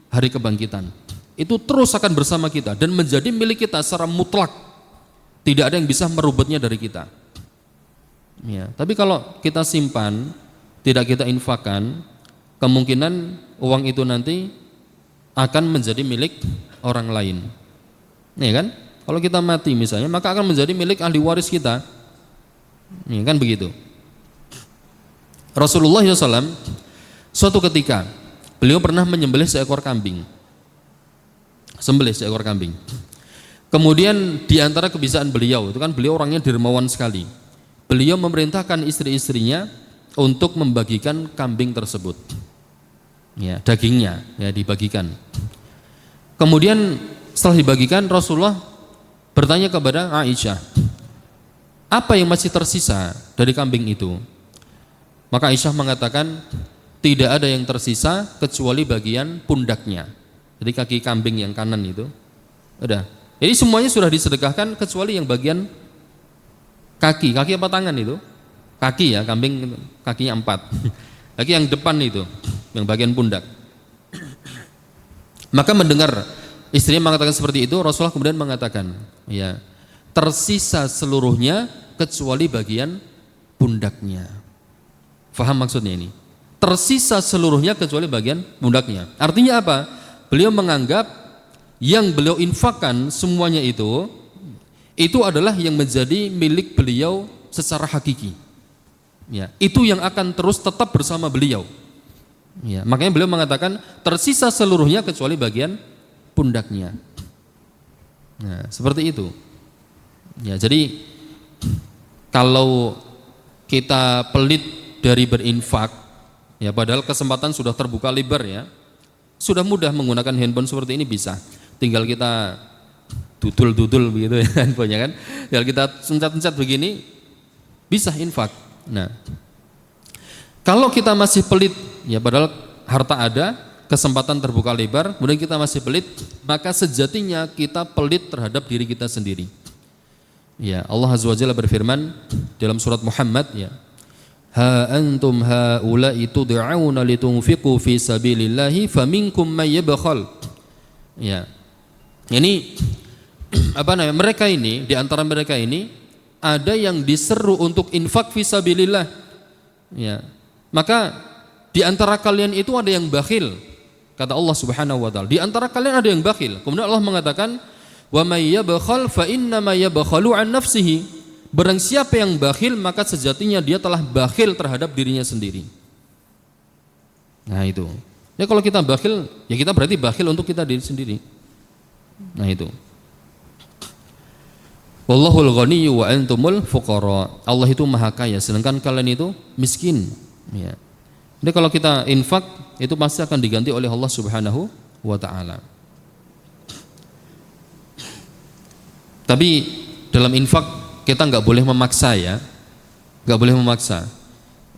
hari kebangkitan. Itu terus akan bersama kita dan menjadi milik kita secara mutlak. Tidak ada yang bisa merubutnya dari kita. Ya, tapi kalau kita simpan, tidak kita infakkan, kemungkinan uang itu nanti akan menjadi milik orang lain. Ya kan? Kalau kita mati misalnya, maka akan menjadi milik ahli waris kita. Ya kan begitu. Rasulullah SAW suatu ketika beliau pernah menyembelih seekor kambing. Sembelih seekor kambing. Kemudian di antara kebiasaan beliau, itu kan beliau orangnya dermawan sekali. Beliau memerintahkan istri-istrinya untuk membagikan kambing tersebut. Ya, dagingnya ya dibagikan. Kemudian setelah dibagikan, Rasulullah bertanya kepada Aisyah, apa yang masih tersisa dari kambing itu? Maka Aisyah mengatakan, tidak ada yang tersisa kecuali bagian pundaknya. Jadi kaki kambing yang kanan itu, udah. Jadi semuanya sudah disedekahkan kecuali yang bagian kaki apa tangan itu? Kaki ya, kambing kakinya 4. Kaki yang depan itu, yang bagian pundak. Maka mendengar istrinya mengatakan seperti itu, Rasulullah kemudian mengatakan, ya, tersisa seluruhnya kecuali bagian pundaknya. Faham maksudnya ini? Tersisa seluruhnya kecuali bagian pundaknya. Artinya apa? Beliau menganggap yang beliau infakkan semuanya itu adalah yang menjadi milik beliau secara hakiki. Ya, itu yang akan terus tetap bersama beliau. Ya, makanya beliau mengatakan tersisa seluruhnya kecuali bagian pundaknya. Nah, seperti itu. Ya, jadi kalau kita pelit dari berinfak, Ya, padahal kesempatan sudah terbuka lebar ya. Sudah mudah menggunakan handphone seperti ini bisa. Tinggal kita dudul begitu ya handphonenya kan. Tinggal kita pencet-pencet begini bisa infak. Nah, kalau kita masih pelit ya padahal harta ada, kesempatan terbuka lebar, kemudian kita masih pelit, maka sejatinya kita pelit terhadap diri kita sendiri. Ya, Allah Azza wa Jalla berfirman dalam surat Muhammad ya. Ha antum haula'i tud'auna litunfiqu fi sabilillahi faminkum may yabkhal. Ya. Ini mereka ini di antara mereka ini ada yang diseru untuk infak fi sabilillah. Ya. Maka di antara kalian itu ada yang bakhil. Kata Allah Subhanahu wa taala, di antara kalian ada yang bakhil. Kemudian Allah mengatakan, "Wa may yabkhal fa inna ma yabkhalu an nafsihi." Barang siapa yang bakhil maka sejatinya dia telah bakhil terhadap dirinya sendiri. Nah itu. Ya kalau kita bakhil, ya kita berarti bakhil untuk kita diri sendiri. Nah itu. Wallahul ghaniyyu wa antumul fuqara. Allah itu maha kaya sedangkan kalian itu miskin. Ya. Jadi kalau kita infak itu pasti akan diganti oleh Allah Subhanahu wa taala. Tapi dalam infak kita nggak boleh memaksa ya, nggak boleh memaksa.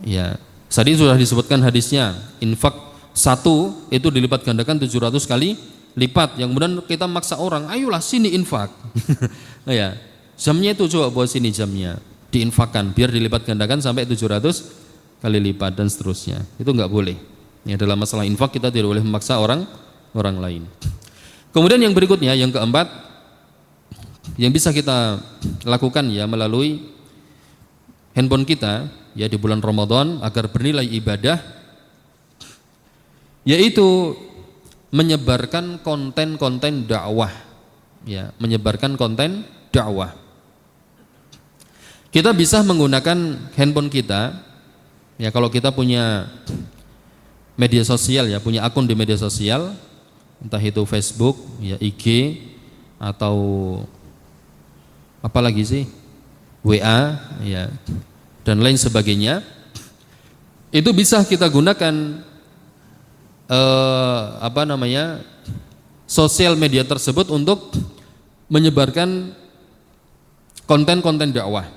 Ya, tadi sudah disebutkan hadisnya, infak satu itu dilipat gandakan 700 kali lipat. Yang kemudian kita maksa orang, ayolah sini infak. Nah, ya, jamnya itu coba buat sini jamnya, diinfakkan biar dilipat gandakan sampai 700 kali lipat dan seterusnya. Itu nggak boleh. Ya, dalam masalah infak kita tidak boleh memaksa orang lain. Kemudian yang berikutnya, yang keempat, yang bisa kita lakukan ya melalui handphone kita ya di bulan Ramadan agar bernilai ibadah, yaitu menyebarkan konten-konten dakwah ya, menyebarkan konten dakwah. Kita bisa menggunakan handphone kita ya, kalau kita punya media sosial ya, punya akun di media sosial, entah itu Facebook ya, IG atau apalagi sih WA ya dan lain sebagainya, itu bisa kita gunakan sosial media tersebut untuk menyebarkan konten-konten dakwah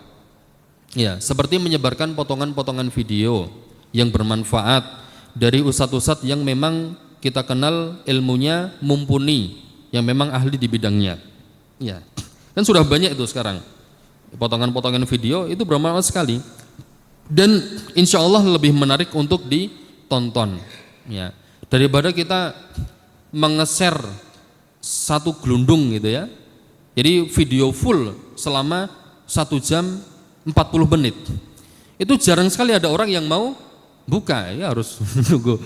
ya, seperti menyebarkan potongan-potongan video yang bermanfaat dari ustadz-ustadz yang memang kita kenal ilmunya mumpuni, yang memang ahli di bidangnya ya. Kan sudah banyak itu sekarang potongan-potongan video itu bermanfaat sekali dan insya Allah lebih menarik untuk ditonton ya, daripada kita menge-share satu gelundung gitu ya. Jadi video full selama 1 jam 40 menit itu jarang sekali ada orang yang mau buka ya, harus nunggu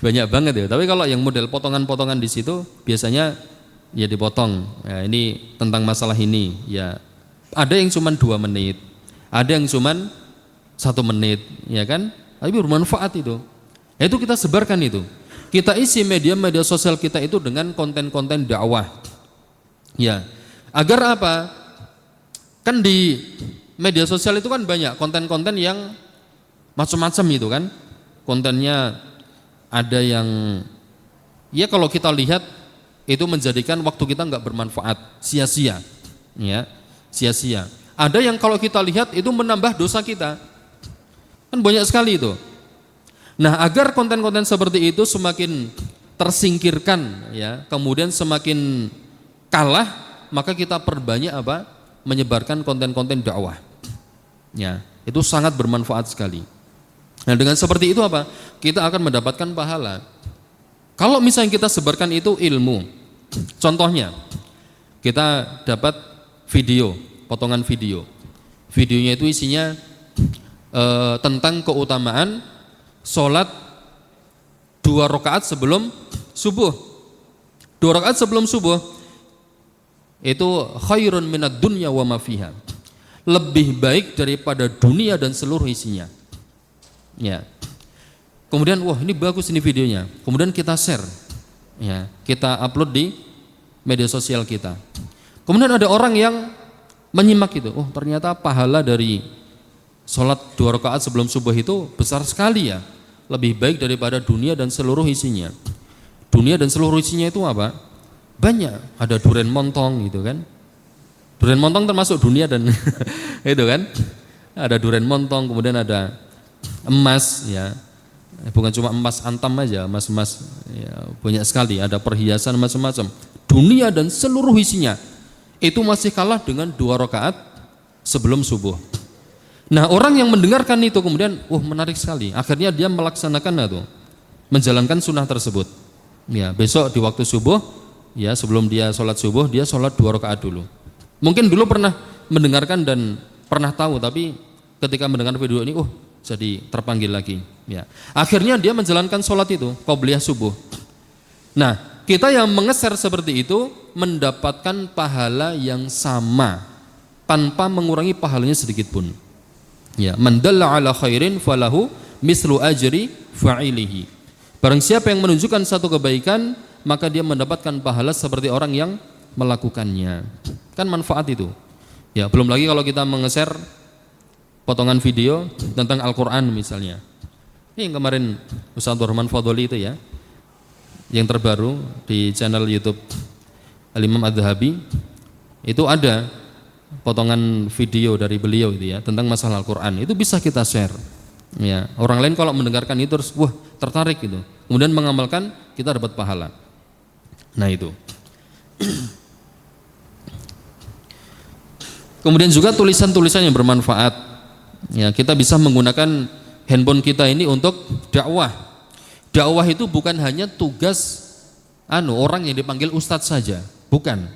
banyak banget ya. Tapi kalau yang model potongan-potongan di situ biasanya ya dipotong, ya, ini tentang masalah ini ya, ada yang cuma 2 menit, ada yang cuma 1 menit ya kan, tapi bermanfaat itu ya, itu kita sebarkan, itu kita isi media sosial kita itu dengan konten-konten dakwah ya, agar apa, kan di media sosial itu kan banyak konten-konten yang macam-macam itu kan, kontennya ada yang ya kalau kita lihat itu menjadikan waktu kita nggak bermanfaat, sia-sia ya, sia-sia. Ada yang kalau kita lihat itu menambah dosa kita, kan banyak sekali itu. Nah, agar konten-konten seperti itu semakin tersingkirkan ya, kemudian semakin kalah, maka kita perbanyak apa, menyebarkan konten-konten dakwah ya, itu sangat bermanfaat sekali. Nah, dengan seperti itu apa, kita akan mendapatkan pahala. Kalau misalnya kita sebarkan itu ilmu, contohnya kita dapat video, potongan video, videonya itu isinya tentang keutamaan sholat 2 rakaat sebelum subuh. 2 rakaat sebelum subuh itu khairun minad dunya wa ma fiha, lebih baik daripada dunia dan seluruh isinya ya. Kemudian wah ini bagus ini videonya, kemudian kita share ya, kita upload di media sosial kita. Kemudian ada orang yang menyimak itu, oh ternyata pahala dari sholat 2 rakaat sebelum subuh itu besar sekali ya, lebih baik daripada dunia dan seluruh isinya. Dunia dan seluruh isinya itu apa? Banyak, ada duren montong gitu kan. Duren montong termasuk dunia dan itu kan. Ada duren montong, kemudian ada emas ya. Bukan cuma emas antam aja, emas-emas ya, banyak sekali, ada perhiasan macam-macam. Dunia dan seluruh isinya itu masih kalah dengan 2 rakaat sebelum subuh. Nah, orang yang mendengarkan itu kemudian, menarik sekali. Akhirnya dia melaksanakan itu, menjalankan sunnah tersebut. Ya, besok di waktu subuh, ya sebelum dia sholat subuh, dia sholat 2 rakaat dulu. Mungkin dulu pernah mendengarkan dan pernah tahu, tapi ketika mendengar video ini, jadi terpanggil lagi. Ya, akhirnya dia menjalankan sholat itu, qobliyah subuh. Nah, kita yang mengeser seperti itu mendapatkan pahala yang sama tanpa mengurangi pahalanya sedikit pun. Ya, man dalla ala khairin falahu mislu ajri fa'ilihi. Barang siapa yang menunjukkan satu kebaikan, maka dia mendapatkan pahala seperti orang yang melakukannya. Kan manfaat itu. Ya, belum lagi kalau kita mengeser potongan video tentang Al-Qur'an misalnya. Ini yang kemarin Ustaz Rahman Fadholi itu ya, yang terbaru di channel YouTube Al-Imam Adz-Dzahabi, itu ada potongan video dari beliau itu ya tentang masalah Al-Qur'an. Itu bisa kita share. Ya, orang lain kalau mendengarkan itu terus tertarik gitu. Kemudian mengamalkan, kita dapat pahala. Nah, itu. Kemudian juga tulisan-tulisan yang bermanfaat. Ya, kita bisa menggunakan handphone kita ini untuk dakwah. Dakwah itu bukan hanya tugas orang yang dipanggil ustadz saja, bukan.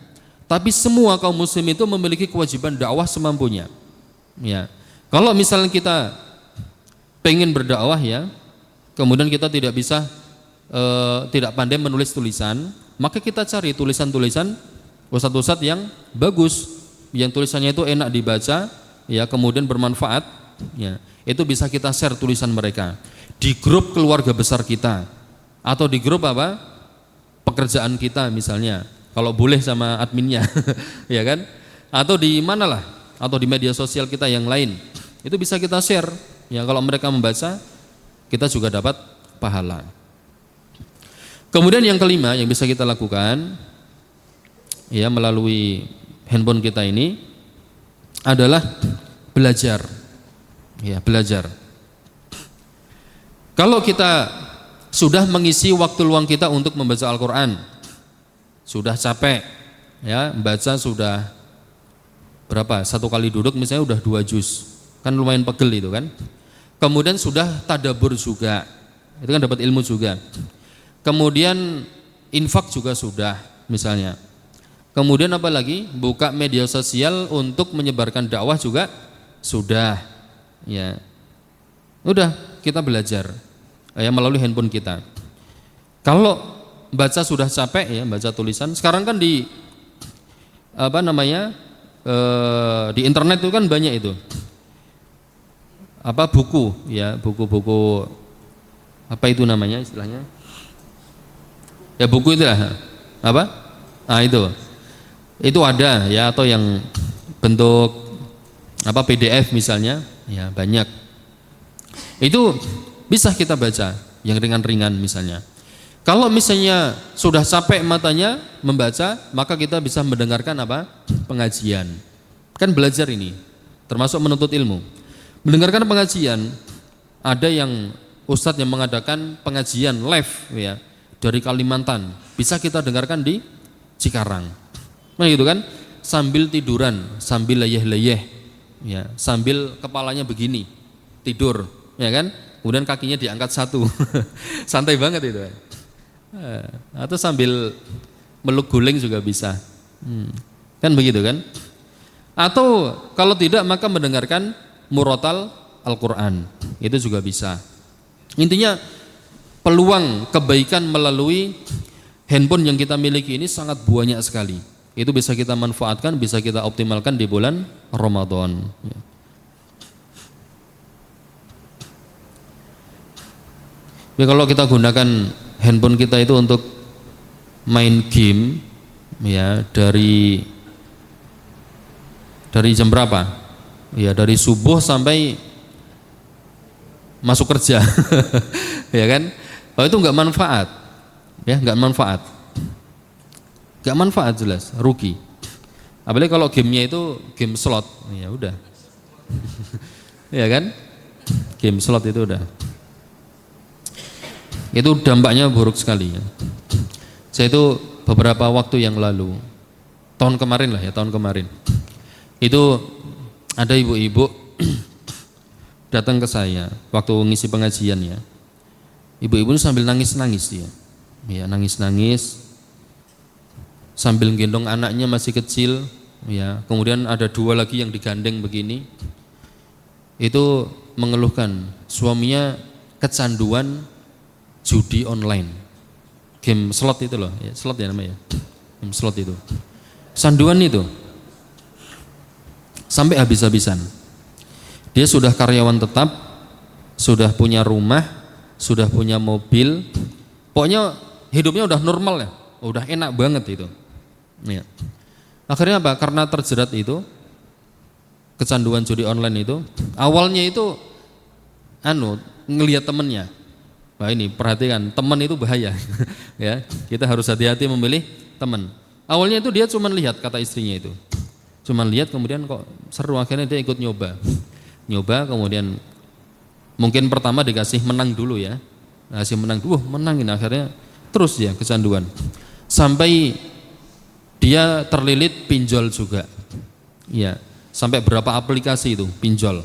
Tapi semua kaum muslim itu memiliki kewajiban dakwah semampunya. Ya. Kalau misalnya kita pengen berdakwah ya, kemudian kita tidak bisa tidak pandai menulis tulisan, maka kita cari tulisan-tulisan ustadz-ustadz yang bagus, yang tulisannya itu enak dibaca, ya, kemudian bermanfaat, ya. Itu bisa kita share tulisan mereka di grup keluarga besar kita atau di grup pekerjaan kita misalnya, kalau boleh sama adminnya ya kan, atau di manalah, atau di media sosial kita yang lain, itu bisa kita share ya. Kalau mereka membaca, kita juga dapat pahala. Kemudian yang kelima yang bisa kita lakukan ya melalui handphone kita ini adalah belajar. Ya, belajar. Kalau kita sudah mengisi waktu luang kita untuk membaca Al-Qur'an, sudah capek ya, membaca sudah berapa? 1 kali duduk misalnya udah 2 juz. Kan lumayan pegel itu kan. Kemudian sudah tadabbur juga. Itu kan dapat ilmu juga. Kemudian infak juga sudah misalnya. Kemudian apa lagi? Buka media sosial untuk menyebarkan dakwah juga sudah. Ya. Udah, kita belajar ya melalui handphone kita. Kalau baca sudah capek ya, baca tulisan, sekarang kan di di internet itu kan banyak itu. Buku ya, buku-buku apa itu namanya istilahnya? Ya buku itulah. Itu ada ya, atau yang bentuk PDF misalnya, ya banyak. Itu bisa kita baca yang ringan-ringan misalnya. Kalau misalnya sudah capek matanya membaca, maka kita bisa mendengarkan pengajian. Kan belajar ini, termasuk menuntut ilmu. Mendengarkan pengajian, ada yang ustadz yang mengadakan pengajian live ya dari Kalimantan, bisa kita dengarkan di Cikarang. Nah gitu kan, sambil tiduran, sambil leyeh-leyeh, ya, sambil kepalanya begini, tidur, ya kan, kemudian kakinya diangkat 1, santai banget itu. Atau sambil meluk guling juga bisa, kan begitu kan? Atau kalau tidak maka mendengarkan murotal Al-Quran, itu juga bisa. Intinya peluang kebaikan melalui handphone yang kita miliki ini sangat banyak sekali. Itu bisa kita manfaatkan, bisa kita optimalkan di bulan Ramadan. Ya, kalau kita gunakan handphone kita itu untuk main game, ya dari jam berapa? Ya dari subuh sampai masuk kerja. Ya kan? Kalau itu nggak manfaat, ya nggak manfaat, nggak manfaat jelas, rugi. Apalagi kalau gamenya itu game slot, ya udah, ya kan? Game slot itu udah, itu dampaknya buruk sekali. Ya. Saya itu beberapa waktu yang lalu, tahun kemarin lah ya, tahun kemarin, itu ada ibu-ibu datang ke saya waktu ngisi pengajian ya. Ibu-ibu sambil nangis-nangis dia, ya nangis-nangis, sambil gendong anaknya masih kecil, ya. Kemudian ada dua lagi yang digandeng begini, itu mengeluhkan suaminya kecanduan judi online, game slot itu loh, ya, slot ya namanya, game slot itu, sanduan itu, sampai habis-habisan. Dia sudah karyawan tetap, sudah punya rumah, sudah punya mobil, pokoknya hidupnya udah normal ya, udah enak banget itu. Ya. Akhirnya apa? Karena terjerat itu, kecanduan judi online itu, awalnya itu ngelihat temennya. Wah ini perhatikan, teman itu bahaya. Ya, kita harus hati-hati memilih teman. Awalnya itu dia cuma lihat, kata istrinya itu, cuma lihat, kemudian kok seru, akhirnya dia ikut nyoba, kemudian mungkin pertama dikasih menang dulu ya, kasih menang dulu, menangin, akhirnya terus dia kecanduan, sampai dia terlilit pinjol juga, ya, sampai berapa aplikasi itu pinjol,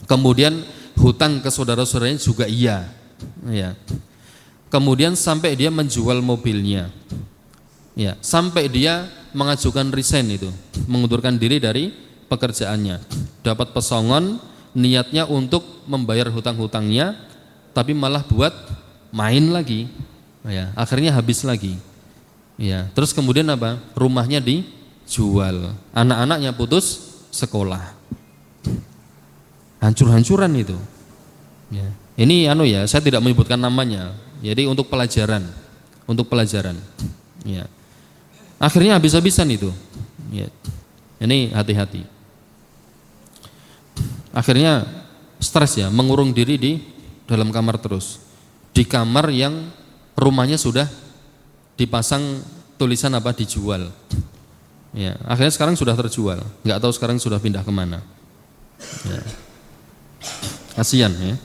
kemudian hutang ke saudara-saudaranya juga iya, ya, kemudian sampai dia menjual mobilnya, ya, sampai dia mengajukan resign itu, mengundurkan diri dari pekerjaannya, dapat pesongon. Niatnya untuk membayar hutang-hutangnya, tapi malah buat main lagi, ya, akhirnya habis lagi, ya. Terus kemudian apa? Rumahnya dijual, anak-anaknya putus sekolah, hancur-hancuran itu. Ya. Ini ya, saya tidak menyebutkan namanya, jadi untuk pelajaran, ya. Akhirnya habis-habisan itu, ya. Ini hati-hati. Akhirnya stres ya, mengurung diri di dalam kamar terus, di kamar yang rumahnya sudah dipasang tulisan apa, dijual, ya. Akhirnya sekarang sudah terjual, nggak tahu sekarang sudah pindah kemana, ya. Kasihan ya.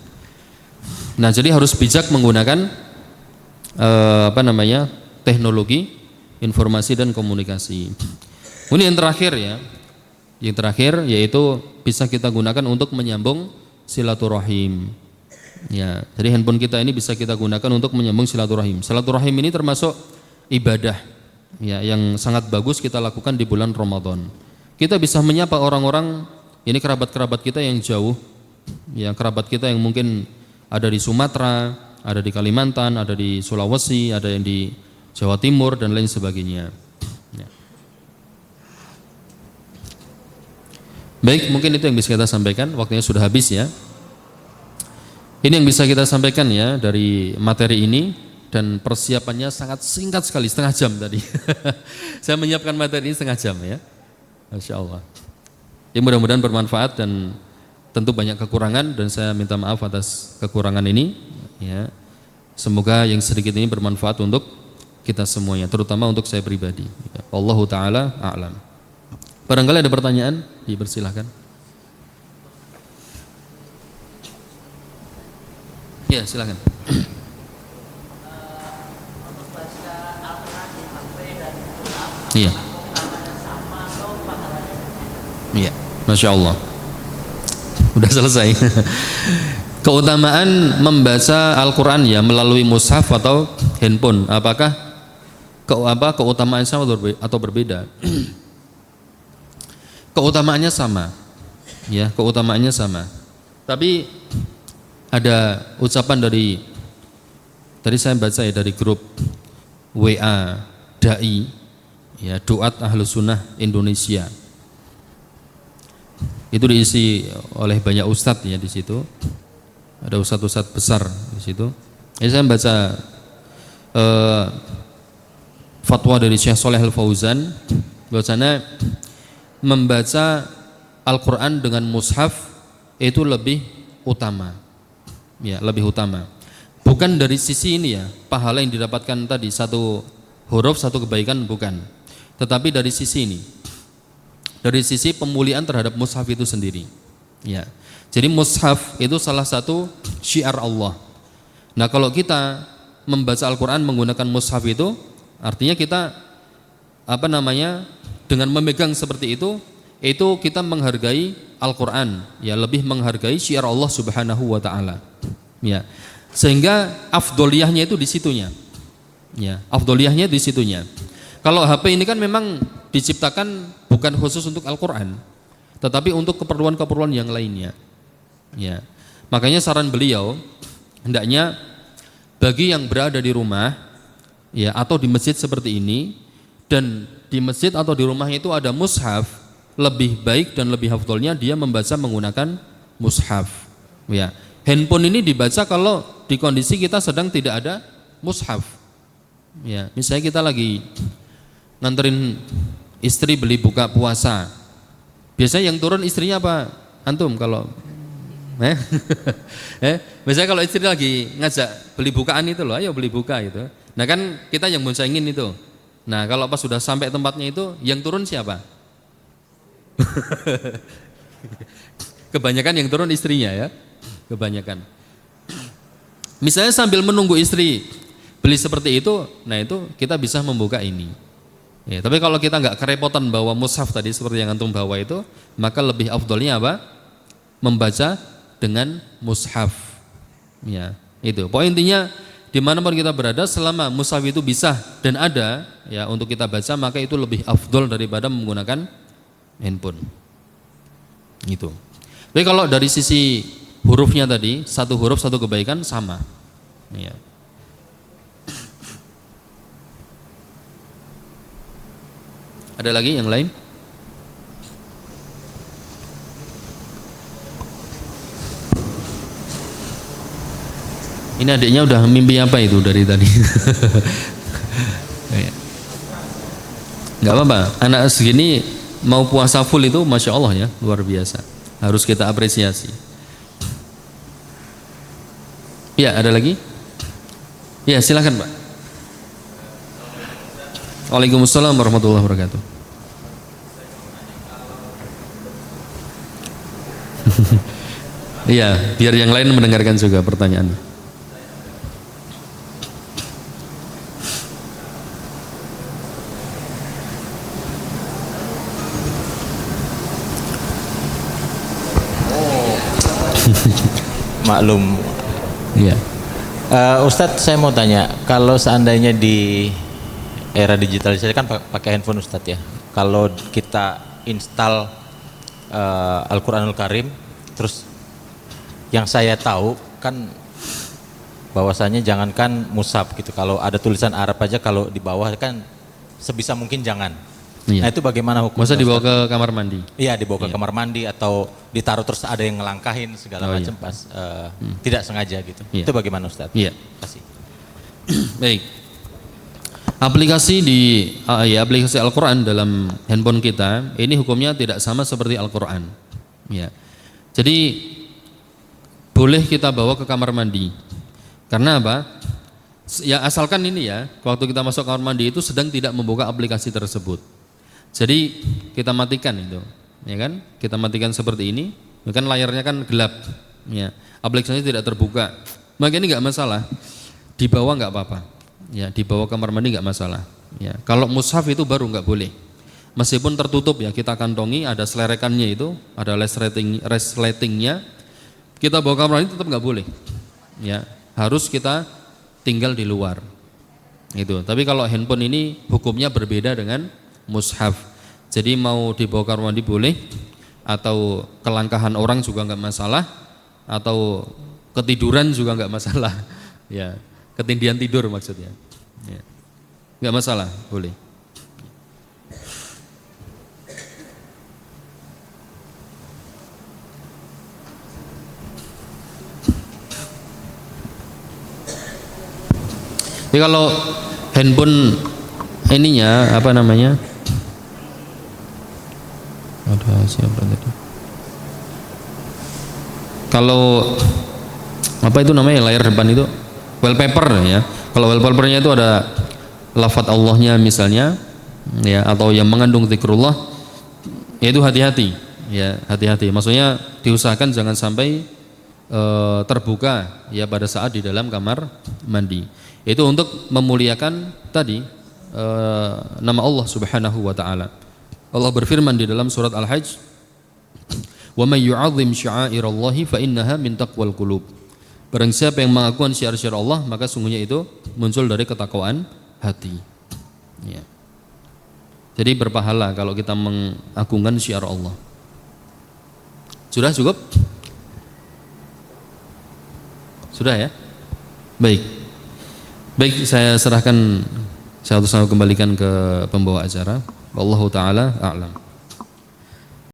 Nah jadi harus bijak menggunakan teknologi informasi dan komunikasi. Ini yang terakhir ya. Yang terakhir yaitu bisa kita gunakan untuk menyambung silaturahim. Ya, jadi handphone kita ini bisa kita gunakan untuk menyambung silaturahim. Silaturahim ini termasuk ibadah ya yang sangat bagus kita lakukan di bulan Ramadan. Kita bisa menyapa orang-orang, ini kerabat-kerabat kita yang jauh, ya kerabat kita yang mungkin ada di Sumatera, ada di Kalimantan, ada di Sulawesi, ada yang di Jawa Timur dan lain sebagainya. Baik, mungkin itu yang bisa kita sampaikan, waktunya sudah habis ya. Ini yang bisa kita sampaikan ya dari materi ini, dan persiapannya sangat singkat sekali, setengah jam tadi. Saya menyiapkan materi ini setengah jam ya. Masya Allah. Ya mudah-mudahan bermanfaat, dan tentu banyak kekurangan, dan saya minta maaf atas kekurangan ini ya. Semoga yang sedikit ini bermanfaat untuk kita semuanya, terutama untuk saya pribadi. Wallahu ta'ala a'lam. Barangkali ada pertanyaan, dipersilahkan. Ya, silakan. Iya. Iya, Masya Allah. Udah selesai. Keutamaan membaca Al-Quran ya melalui mushaf atau handphone, apakah keutamaan sama atau berbeda? Keutamaannya sama, ya keutamaannya sama. Tapi ada ucapan dari tadi saya baca ya dari grup WA Dai, ya Duat Ahlus Sunnah Indonesia. Itu diisi oleh banyak ustadz ya di situ. Ada ustadz-ustadz besar di situ. Saya baca fatwa dari Syekh Shalih Al Fauzan, bahwasanya membaca Al-Quran dengan mushaf itu lebih utama, ya, lebih utama. Bukan dari sisi ini ya, pahala yang didapatkan tadi satu huruf satu kebaikan, bukan. Tetapi dari sisi ini, dari sisi pemuliaan terhadap mushaf itu sendiri. Ya. Jadi mushaf itu salah satu syiar Allah. Nah, kalau kita membaca Al-Qur'an menggunakan mushaf itu artinya kita dengan memegang seperti itu kita menghargai Al-Qur'an, ya, lebih menghargai syiar Allah Subhanahu wa taala. Ya. Sehingga afdoliyahnya itu di situnya. Ya, afdoliyahnya di situnya. Kalau HP ini kan memang diciptakan bukan khusus untuk Al-Qur'an, tetapi untuk keperluan-keperluan yang lainnya. Ya. Makanya saran beliau hendaknya bagi yang berada di rumah, ya, atau di masjid seperti ini, dan di masjid atau di rumahnya itu ada mushaf, lebih baik dan lebih afdolnya dia membaca menggunakan mushaf. Ya. Handphone ini dibaca kalau di kondisi kita sedang tidak ada mushaf. Ya, misalnya kita lagi nganterin istri beli buka puasa. Biasanya yang turun istrinya apa? Antum kalau misalnya kalau istri lagi ngajak beli bukaan itu loh, ayo beli buka itu. Nah kan kita yang boncengin itu. Nah kalau pas sudah sampai tempatnya itu yang turun siapa? Kebanyakan yang turun istrinya ya. Kebanyakan. Misalnya sambil menunggu istri beli seperti itu, nah itu kita bisa membuka ini. Ya, tapi kalau kita nggak kerepotan bawa mushaf tadi seperti yang antum bawa itu, maka lebih afdolnya apa? Membaca dengan mushaf. Ya, itu. Poin intinya dimanapun kita berada, selama mushaf itu bisa dan ada, ya, untuk kita baca, maka itu lebih afdol daripada menggunakan handphone. Gitu. Tapi kalau dari sisi hurufnya tadi, satu huruf satu kebaikan sama. Ya. Ada lagi yang lain? Ini adiknya udah mimpi apa itu dari tadi? Nggak apa-apa, anak segini mau puasa full itu Masya Allah ya, luar biasa. Harus kita apresiasi. Ya, ada lagi? Ya, silakan Pak. Waalaikumsalam warahmatullahi wabarakatuh. Iya, biar yang lain mendengarkan juga pertanyaan. Maklum. Iya. Ustadz, saya mau tanya, kalau seandainya di era digitalisasi kan pakai handphone Ustadz ya, kalau kita install Al-Quranul Karim, terus yang saya tahu kan bahwasanya jangankan mushaf gitu, kalau ada tulisan Arab aja kalau di bawah kan sebisa mungkin jangan. Iya. Nah itu bagaimana hukumnya? Masa dibawa ke kamar mandi? Iya, dibawa ke kamar mandi atau ditaruh terus ada yang ngelangkahin segala macam pas tidak sengaja gitu. Iya. Itu bagaimana Ustadz? Iya. Kasih. Baik. Aplikasi aplikasi Al-Quran dalam handphone kita ini hukumnya tidak sama seperti Al-Quran. Ya. Jadi boleh kita bawa ke kamar mandi. Karena apa? Ya asalkan ini ya, waktu kita masuk kamar mandi itu sedang tidak membuka aplikasi tersebut. Jadi kita matikan itu, ya kan? Kita matikan seperti ini, ya kan layarnya kan gelap, ya. Aplikasinya tidak terbuka. Maka ini nggak masalah. Dibawa nggak apa-apa. Ya, dibawa kamar mandi nggak masalah. Ya, kalau mushaf itu baru nggak boleh. Meskipun tertutup ya, kita kantongi, ada selerekannya itu, ada resletingnya. Kita bawa kamar mandi tetap nggak boleh. Ya, harus kita tinggal di luar. Itu. Tapi kalau handphone ini hukumnya berbeda dengan mushaf. Jadi mau dibawa kamar mandi boleh, atau kelangkahan orang juga nggak masalah, atau ketiduran juga nggak masalah. Ya. Ketindihan tidur maksudnya, ya. Nggak masalah, boleh. Tapi kalau handphone ininya apa namanya? Ada siapa tadi? Kalau apa itu namanya layar depan itu wallpaper ya. Kalau wallpapernya itu ada lafadz Allahnya misalnya ya, atau yang mengandung zikrullah, ya itu hati-hati ya, hati-hati. Maksudnya diusahakan jangan sampai terbuka ya pada saat di dalam kamar mandi. Itu untuk memuliakan tadi nama Allah Subhanahu wa taala. Allah berfirman di dalam surat Al-Hajj, "Wa may yu'azzim sya'airallahi fa innaha min taqwal qulub." Barang siapa yang mengagungkan syiar-syiar Allah, maka sungguhnya itu muncul dari ketakwaan hati. Ya. Jadi berpahala kalau kita mengagungkan syiar Allah. Sudah cukup? Sudah ya? Baik. Baik, saya serahkan, saya kembalikan ke pembawa acara. Wallahu taala a'lam.